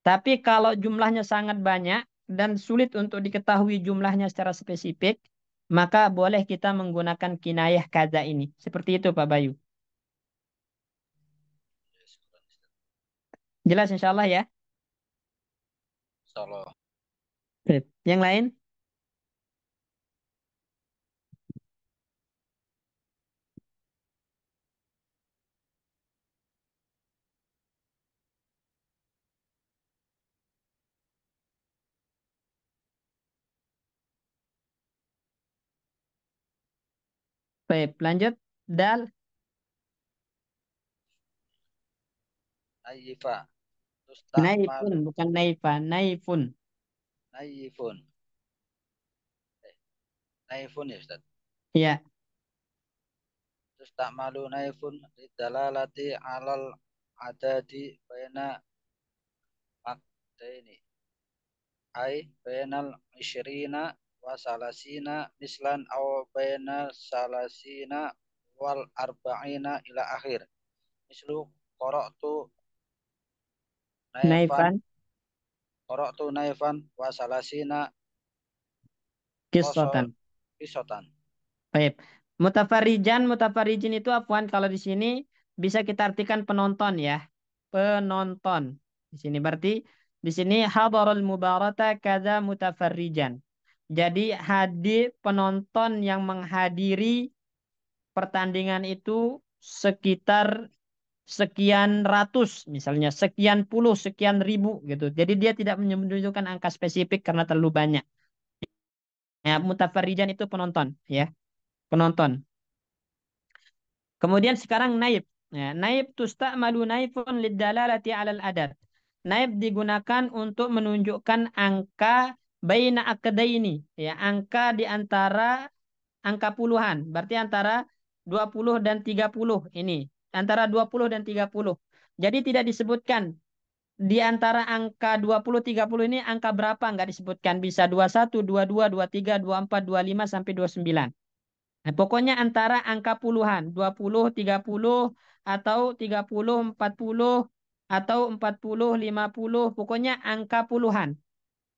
Tapi kalau jumlahnya sangat banyak dan sulit untuk diketahui jumlahnya secara spesifik, maka boleh kita menggunakan kinayah kada ini. Seperti itu, Pak Bayu. Ya, syukuran, Ustaz. Jelas insya Allah, ya. Insyaallah. Sip. Yang lain? Baik, lanjut. Dal. Nayifa. Naifun, Tusta'malu. bukan naifa. Naifun. Nayifun. Naifun ya Ustaz. Ya. Tusta'malu naifun lidalalati alal adadi baina akdaini. Ay bainal isyrina wa salasina mislan aw bainal salasina wal arba'ina ila akhir. Mislu qara'tu naifan Naifan. qara'tu naifan wa salasina qasar Kisotan. qisotan. Baik. Mutafarijin itu afwan kalau di sini bisa kita artikan penonton ya. Penonton. Di sini berarti di sini hadarul mubarata kada mutafarrijan. Jadi hadir penonton yang menghadiri pertandingan itu sekitar sekian ratus, misalnya sekian puluh, sekian ribu gitu. Jadi dia tidak menunjukkan angka spesifik karena terlalu banyak. Ya, mutafarrijan itu penonton, ya, penonton. Kemudian sekarang naib. Ya, naib tusta'malu naifun lidalalati 'alal adad. Naib digunakan untuk menunjukkan angka baina akadaini, ya, angka di antara angka puluhan. Berarti antara 20 dan 30 ini. Antara 20 dan 30. Jadi tidak disebutkan di antara angka 20 30 ini angka berapa nggak disebutkan. Bisa 21, 22, 23, 24, 25 sampai 29. Nah, pokoknya antara angka puluhan, 20, 30 atau 30, 40 atau 40, 50, pokoknya angka puluhan.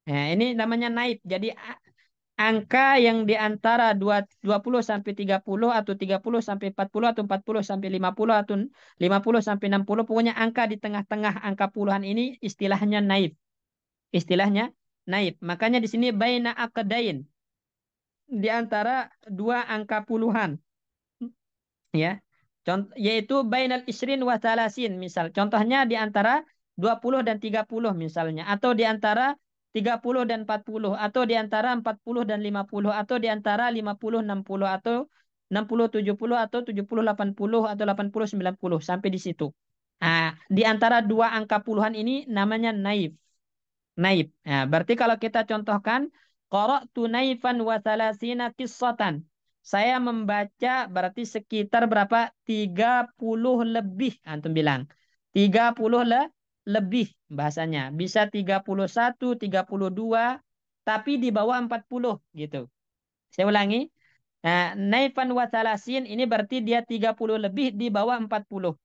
Nah, ini namanya naib. Jadi angka yang di antara 20 sampai 30 atau 30 sampai 40 atau 40 sampai 50 atau 50 sampai 60, pokoknya angka di tengah-tengah angka puluhan ini istilahnya naib. Istilahnya naib. Makanya di sini baina aqdain, di antara dua angka puluhan, ya. Contoh yaitu bainal isrin wa thalasin, misal. Contohnya di antara 20 dan 30 misalnya, atau di antara 30 dan 40, atau di antara 40 dan 50, atau di antara 50 60, atau 60 70, atau 70 80, atau 80 90 sampai di situ. Nah, di antara dua angka puluhan ini namanya naif. Naib. Nah, berarti kalau kita contohkan qara'tu naifan wa thalathina qissatan. Saya membaca berarti sekitar berapa? 30 lebih antum bilang. 30 lebih bahasanya. Bisa 31, 32 tapi di bawah 40 gitu. Saya ulangi. Nah, naifan wa thalasin ini berarti dia 30 lebih di bawah 40.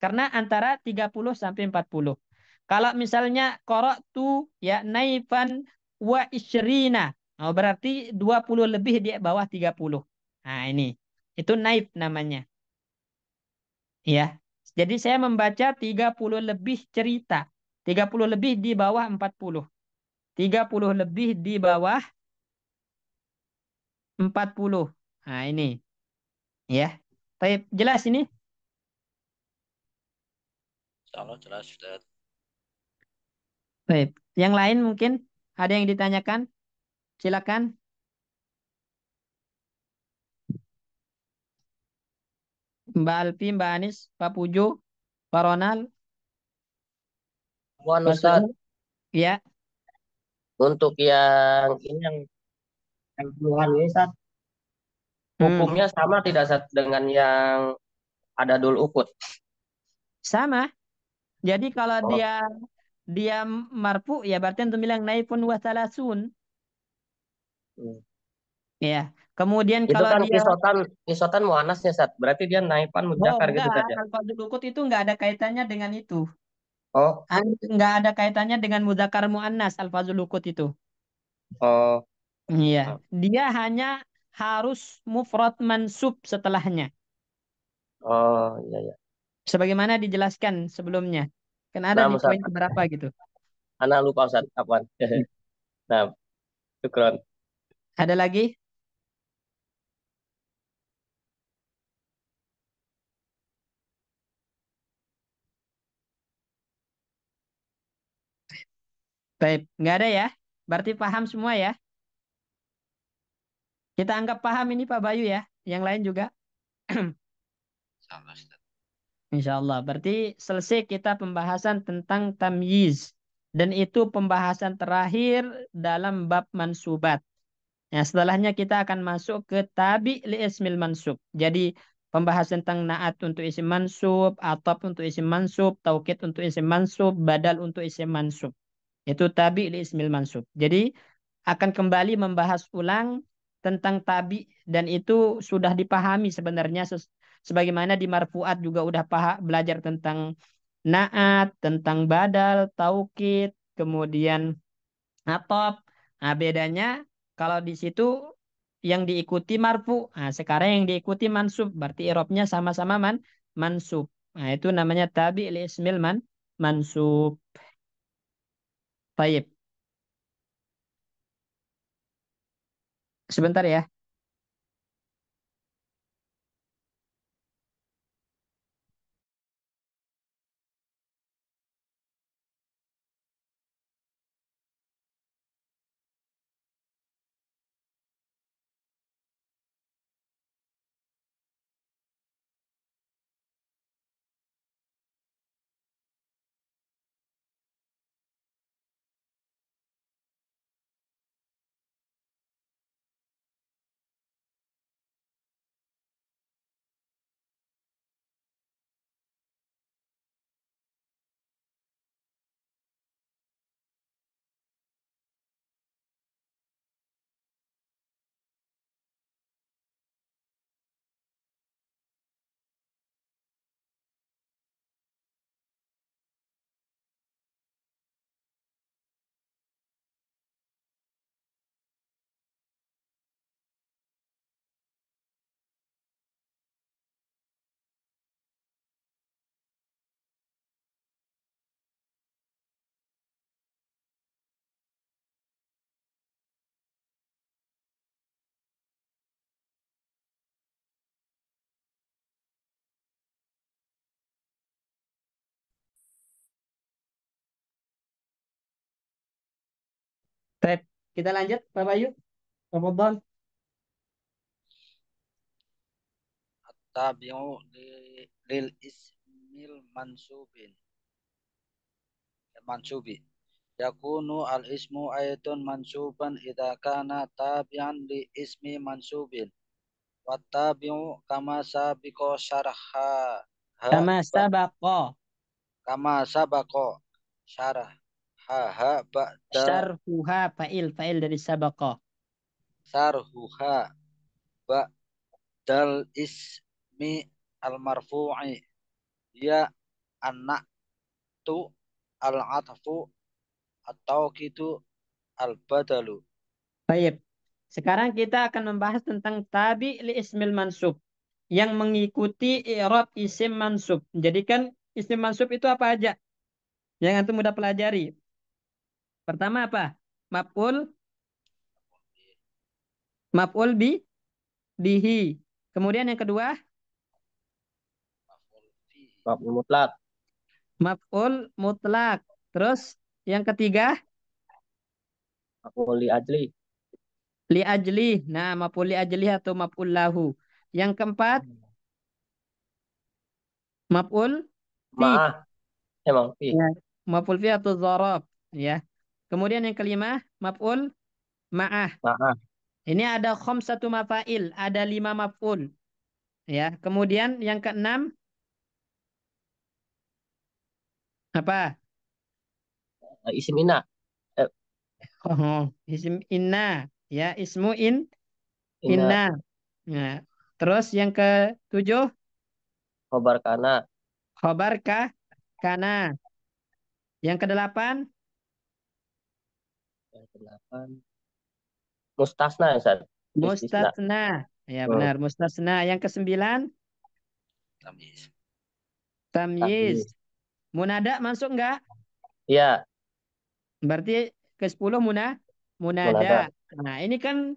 Karena antara 30 sampai 40. Kalau misalnya qara'tu ya naifan wa isyrina. Oh, berarti 20 lebih di bawah 30. Nah, ini. Itu naif namanya. Ya. Jadi saya membaca 30 lebih cerita. 30 lebih di bawah 40. 30 lebih di bawah 40. Nah, ini. Ya. Baik, jelas ini? Insyaallah jelas Ustaz. Baik. Yang lain mungkin ada yang ditanyakan? Silakan. Mbak Alfi, Mbak Anis, Pak Pujo, Pak Ronald, Wan Pak Ustadz, Suhu. Ya, untuk yang puluhan ini Ustadz, hmm, hukumnya sama tidak Ustadz dengan yang ada dul ukut? sama. Jadi kalau dia Oh, dia marfu ya berarti untuk bilang naifun wa salasun. hmm. Ya. Kemudian Itu kalau kan dia kisotan kisotan muannasnya Ustadz. Berarti dia naifan oh mudzakkar gitu enggak, Ustadz ya. alfadzul ukut itu enggak ada kaitannya dengan itu. Oh, Enggak ada kaitannya dengan muzakkar muannas alfadzul ukut itu. oh, Iya, ah, dia hanya harus mufrad mansub setelahnya. oh, iya ya. Sebagaimana dijelaskan sebelumnya. Kan ada Nah, di poin Ustadz, keberapa gitu. anak lupa Ustadz, apaan? Nah, syukron. Ada lagi? Baik, nggak ada ya? Berarti paham semua ya? Kita anggap paham ini Pak Bayu ya. Yang lain juga. Sama Ustaz. Insya Allah. Berarti selesai kita pembahasan tentang tamyiz. Dan itu pembahasan terakhir dalam bab mansubat. Ya, setelahnya kita akan masuk ke tabi li ismil mansub. Jadi pembahasan tentang naat untuk isim mansub, atop untuk isim mansub, taukid untuk isim mansub, badal untuk isim mansub. Itu tabi li ismil mansub. Jadi akan kembali membahas ulang tentang tabi dan itu sudah dipahami sebenarnya sebagaimana di marfuat juga udah belajar tentang naat, tentang badal, taukid, kemudian atop. Nah, bedanya kalau di situ yang diikuti marfu. Nah, sekarang yang diikuti mansub. Berarti irobnya sama-sama mansub. Nah, itu namanya tabi li ismil mansub. Baik. Sebentar ya. Baik. Kita lanjut, Pak Bayu. Ramadan. Tabi'u lil ismil mansubi. Yakunu al ismu ayatun mansuban idza kana tabi'an li ismi mansubin. Wattabi'u kama sabiqo syarha ha Kama ba, sabaqo. kama sabaqo syarah ha ba'da Syarhuha fa'il. Fa'il dari sabaqo. sarhuha ba'dal ismi al marfu'i ya anak tu al atfu atau gitu al badalu. Baik. Sekarang kita akan membahas tentang tabi li ismil mansub yang mengikuti i'rab isim mansub. Jadi kan isim mansub itu apa aja? Yang antum mudah pelajari. Pertama apa? Maf'ul, maf'ul bihi. Kemudian yang kedua, Maf'ul fihi. Maf'ul mutlak. maf'ul mutlak. Terus yang ketiga, Maf'ul li ajli. li ajli. Nah, maf'ul li ajli atau maf'ul lahu. Yang keempat, maf'ul fi. Ma'ah. Emang fi. Ya. Maf'ul fi atau dzaraf. Ya. Kemudian yang kelima, maf'ul ma'ah. Ma'ah. Ini ada khamsatu mafail, ada 5 maf'ul. Ya. Kemudian yang keenam, apa? Isim ina. Eh, Oh, isim inna. Ya, ismu ina. inna. Nah, terus yang ketujuh, Khobar kana. khobar kana. Yang kedelapan, Yang kedelapan. Mustasna ya, Ustaz. Istisna. mustasna. Ya, Hmm. benar, mustasna. Yang kesembilan, Tamyiz. tamyiz. Tamyiz. Munada masuk enggak? Iya, Berarti ke-10 munada. munada. Nah, ini kan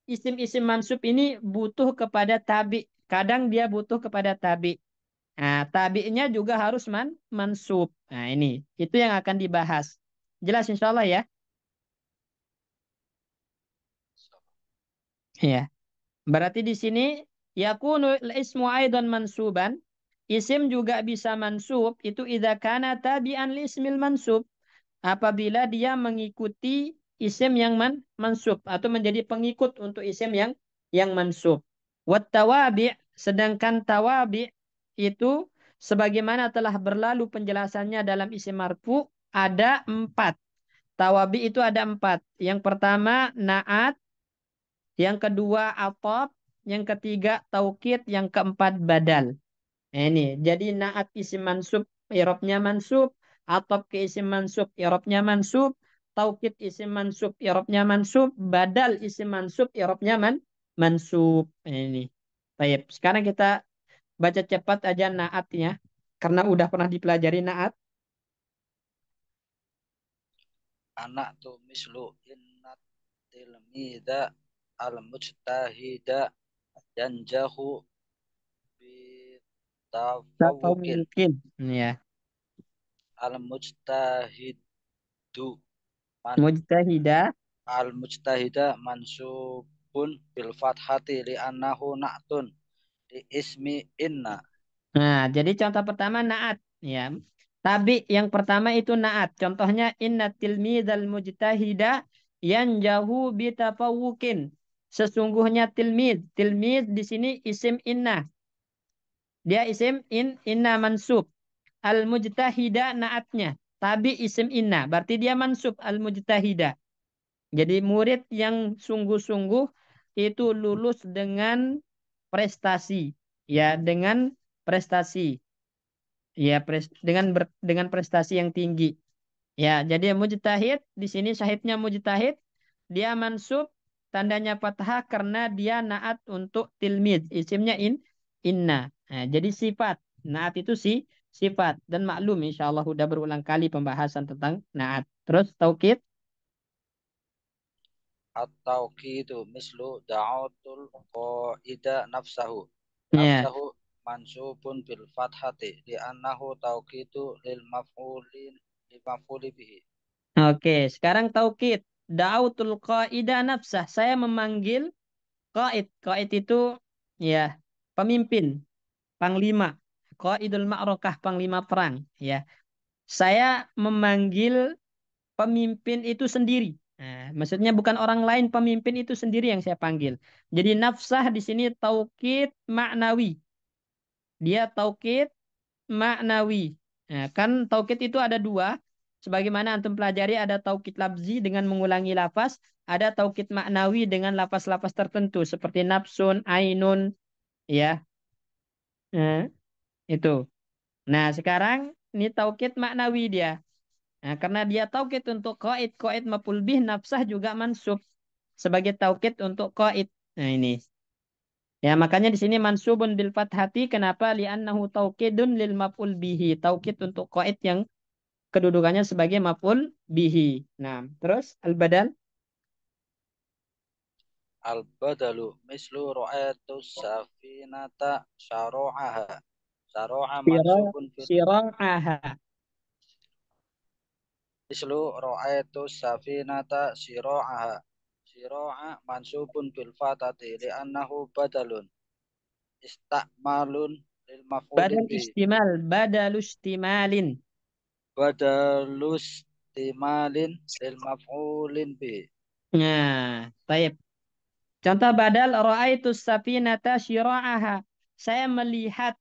isim-isim mansub ini butuh kepada tabi. Kadang dia butuh kepada tabi. Nah, tabi'nya juga harus mansub. Nah, ini. Itu yang akan dibahas. Jelas insya Allah ya? Ya. Berarti di sini yakunu ismu aidan mansuban. Isim juga bisa mansub itu idza kana tabi'an li ismil mansub. Apabila dia mengikuti isim yang mansub atau menjadi pengikut untuk isim yang mansub. Wat tawabi' sedangkan tawabi' itu sebagaimana telah berlalu penjelasannya dalam isim marfu ada 4. Tawabi itu ada 4. Yang pertama naat, yang kedua atop, yang ketiga taukid, yang keempat badal. Nah, ini jadi naat isim mansub i'rabnya mansub, atop ke isim mansub i'rabnya mansub, taukid isim mansub i'rabnya mansub, badal isim mansub i'rabnya mansub. Nah, ini. Baik, sekarang kita baca cepat aja naatnya karena udah pernah dipelajari naat. Anak tuh mislu innat tilmida al mujtahida yanjahu Atau bitafawukin. mungkin ya. Al mujtahidu man Mujtahidah. al mujtahida mansubun bil fathati li annahu na'tun di ismi inna. Nah, jadi contoh pertama naat ya. Tabi yang pertama itu naat. Contohnya inna tilmidal mujtahida yanjahu bitafawukin. Sesungguhnya tilmid. Tilmid di sini isim inna. Dia isim inna mansub. Al mujtahida naatnya. Tabi isim inna. Berarti dia mansub al mujtahida. Jadi murid yang sungguh-sungguh itu lulus dengan prestasi. Ya, dengan prestasi. Ya, dengan prestasi yang tinggi. Ya, jadi mujtahid di sini syahidnya mujtahid, dia mansub tandanya fathah karena dia naat untuk tilmid. Isimnya inna. Nah, jadi sifat. Naat itu sifat dan maklum insyaallah sudah berulang kali pembahasan tentang naat. Terus taukid. At-tauqidu mislu da'autul qaida nafsahu. Ya. Nafsahu mansubun bil fathati li annahu tauqidu lil maf'ulin li maf'uli bihi. Oke, sekarang taukid. Da'autul qaida nafsah. Saya memanggil qaid. Qaid itu ya pemimpin, panglima. Qaidul ma'rokah, panglima perang. Ya, saya memanggil pemimpin itu sendiri. Nah, maksudnya bukan orang lain, pemimpin itu sendiri yang saya panggil. Jadi nafsah di sini taukid maknawi. Dia taukid maknawi. Nah, kan taukid itu ada dua. Sebagaimana antum pelajari ada taukid labzi dengan mengulangi lafaz, ada taukid maknawi dengan lafaz-lafaz tertentu seperti nafsun, ainun, ya, itu. Nah, sekarang ini taukid maknawi dia. Nah, karena dia taukid untuk qaid, qaid maf'ul bih, nafsah juga mansub sebagai taukid untuk qaid. Nah, ini. Ya, makanya di sini mansubun bil fathati. Kenapa? Li'annahu taukidun lil maf'ul bihi. Taukid untuk qaid yang kedudukannya sebagai maf'ul bihi. Nah, terus al-badal. Al-badalu mislu ra'aitu safinata syara'aha. Syara'a Siro, mansubun bil sira'aha. mislu ra'aitu safinata syira'aha. Syira'a mansubun bil fathati li annahu badalun istakmalun lil maf'ulin Badal bihi. istimal. Badal istimalin. Badalus timalin lil maf'ulin bihi. Nah, taib. Contoh badal ra'aitu safinata syira'aha. Saya melihat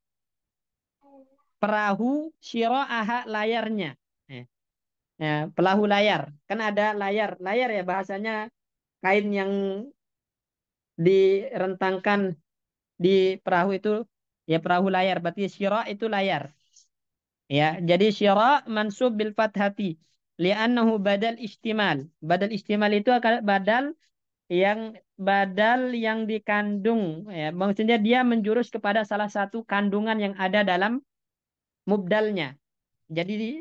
perahu syira'aha layarnya. Eh, perahu layar. Kan ada layar. Layar ya bahasanya kain yang direntangkan di perahu itu ya perahu layar. Berarti syira' itu layar. Ya, jadi syira' mansub bil fathati li'annahu badal istimal. Badal istimal itu akan badal yang dikandung ya. Maksudnya dia menjurus kepada salah satu kandungan yang ada dalam mubdalnya. Jadi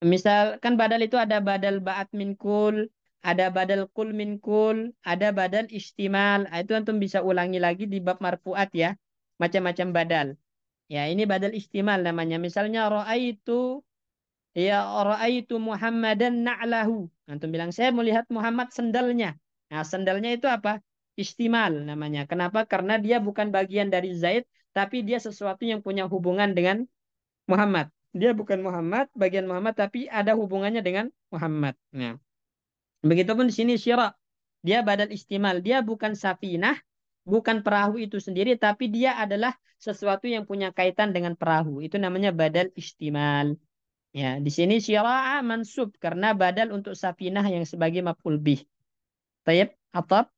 misal kan badal itu ada badal ba'at min kul, ada badal kul min kul, ada badal istimal. Ah, itu antum bisa ulangi lagi di bab marfuat ya. Macam-macam badal. Ya, ini badal istimal namanya. Misalnya ra'aitu Muhammadan na'lahu. Antum bilang saya melihat Muhammad sendalnya. Nah, sendalnya itu apa? istimal namanya. Kenapa? Karena dia bukan bagian dari Zaid, tapi dia sesuatu yang punya hubungan dengan Muhammad. Dia bukan Muhammad, bagian Muhammad, tapi ada hubungannya dengan Muhammad. Nah, begitupun di sini syira. Dia badal istimal. Dia bukan safinah, bukan perahu itu sendiri, tapi dia adalah sesuatu yang punya kaitan dengan perahu. Itu namanya badal istimal. Ya, di sini syira'a mansub karena badal untuk safinah yang sebagai maf'ul bih. Tayyib, atab.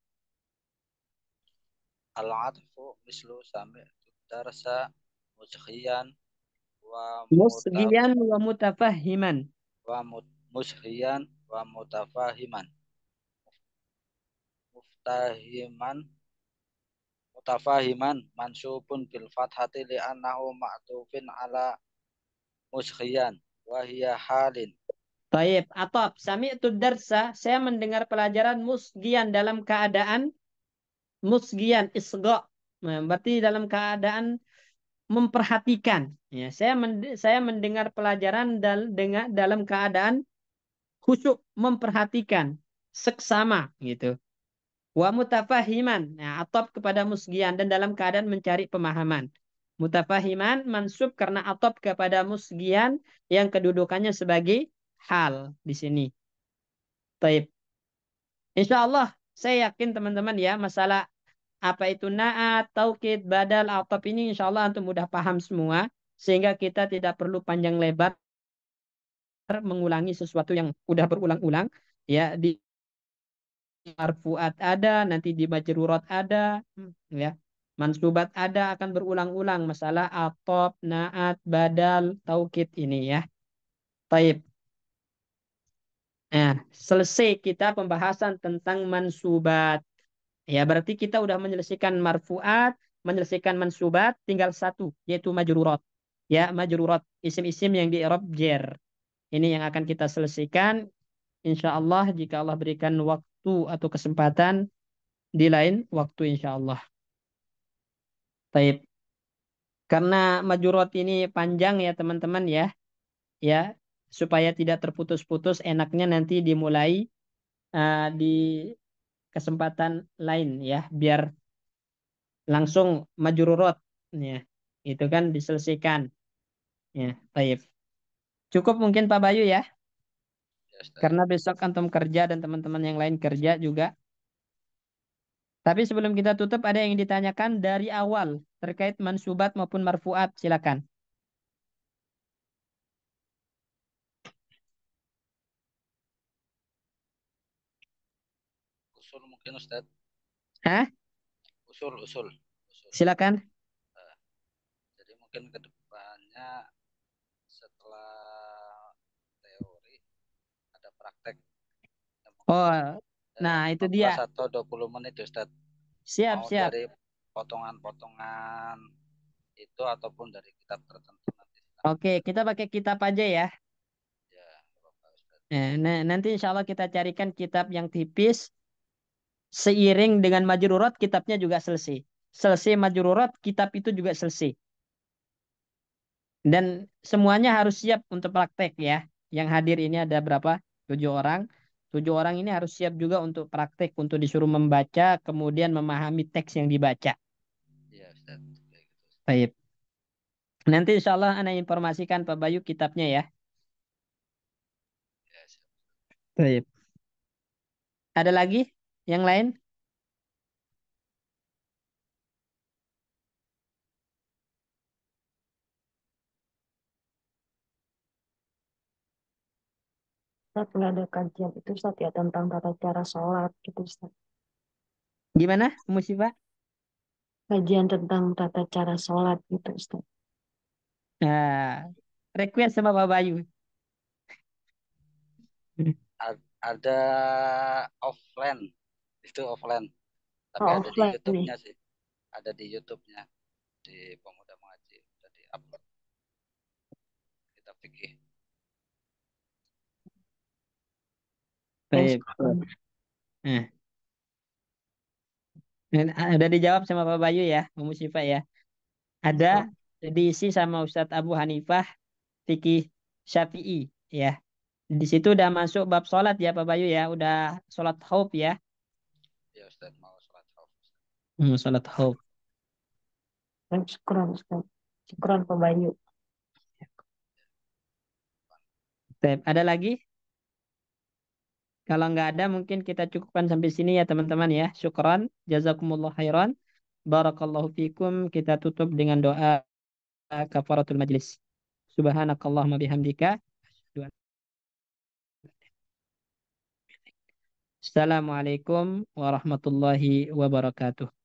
Al-atfu mislu sami'tu darsa musghiyan wa Musgiyan wa mutafahiman. musghiyan wa mutafahiman. Muftahiman mutafahiman mansubun bil fathati li'annahu ma'tufin ala musghiyan wa hiya halin. Tayyib, atab. Sami'tu darsa, saya mendengar pelajaran musgiyan dalam keadaan musgiyan isga. Nah, berarti dalam keadaan memperhatikan. Ya, saya mendengar pelajaran dalam keadaan khusyuk memperhatikan seksama gitu. Wa mutafahiman. Nah, atop kepada musgian dan dalam keadaan mencari pemahaman. Mutafahiman mansub karena atop kepada musgian yang kedudukannya sebagai hal di sini. Taib. Insya Allah saya yakin teman-teman ya masalah apa itu naat, taukid, badal, atop ini insya Allah antum mudah paham semua sehingga kita tidak perlu panjang lebar mengulangi sesuatu yang udah berulang-ulang ya di marfuat ada, nanti di majrurat ada, ya. Mansubat ada akan berulang-ulang masalah atop, naat, badal, taukid ini ya. Taib. Nah, selesai kita pembahasan tentang mansubat. Ya, berarti kita udah menyelesaikan marfuat, menyelesaikan mansubat, tinggal satu, yaitu majrurat. Ya, majrurat, isim-isim yang di i'rab jar. Ini yang akan kita selesaikan. Insya Allah, jika Allah berikan waktu atau kesempatan di lain waktu insya Allah. Taib. Karena majurat ini panjang ya teman-teman ya. Ya, supaya tidak terputus-putus, enaknya nanti dimulai di kesempatan lain ya, biar langsung majururot ya. Itu kan diselesaikan ya. Taib. Cukup mungkin Pak Bayu ya. Ya, Ustaz. Karena besok antum kerja dan teman-teman yang lain kerja juga. Tapi sebelum kita tutup ada yang ditanyakan dari awal terkait mansubat maupun marfuat, silakan. Usul mungkin Ustaz. Hah? Usul. Silakan. Jadi mungkin ke depannya setelah teori ada praktek. Oh, nah itu 15 dia. atau 20 menit Ustaz. Siap, Mau siap. dari potongan-potongan itu ataupun dari kitab tertentu nanti. Oke, kita pakai kitab aja ya. Ya, Bapak Ustaz. Nah, nanti insya Allah kita carikan kitab yang tipis. Seiring dengan majrurat, kitabnya juga selesai. Selesai majrurat, kitab itu juga selesai. Dan semuanya harus siap untuk praktek ya. Yang hadir ini ada berapa? 7 orang. 7 orang ini harus siap juga untuk praktek, untuk disuruh membaca, kemudian memahami teks yang dibaca. Iya Ustaz. Kayak gitu. Baik. Nanti insya Allah Ana informasikan Pak Bayu kitabnya ya. Ya, siap. Baik. Ada lagi yang lain? Ustaz nggak ada kajian itu Ustaz ya tentang tata cara sholat gitu Ustaz. Gimana, Musibah? Kajian tentang tata cara sholat gitu Ustaz. Nah, request sama Pak Bayu. Ada offline, itu offline. Tapi Oh, ada di offline nih. YouTube-nya sih. Ada di YouTube-nya di Pemuda Mengaji. Udah di-upload. Kita pikir. Baik. Nah, ada dijawab sama Pak Bayu ya, Musibah ya. Ada diisi sama Ustadz Abu Hanifah fikih Syafi'i ya. Di situ udah masuk bab sholat ya Pak Bayu ya, udah sholat khauf ya. Ya Ustaz mau sholat khauf. Salat khauf. Syukran, syukran. Syukran Pak Bayu. Baik, ada lagi? Kalau nggak ada mungkin kita cukupkan sampai sini ya teman-teman ya. Syukran, jazakumullah khairan. Barakallahu fikum. Kita tutup dengan doa kafaratul majlis. Subhanakallahumma bihamdika. Assalamualaikum warahmatullahi wabarakatuh.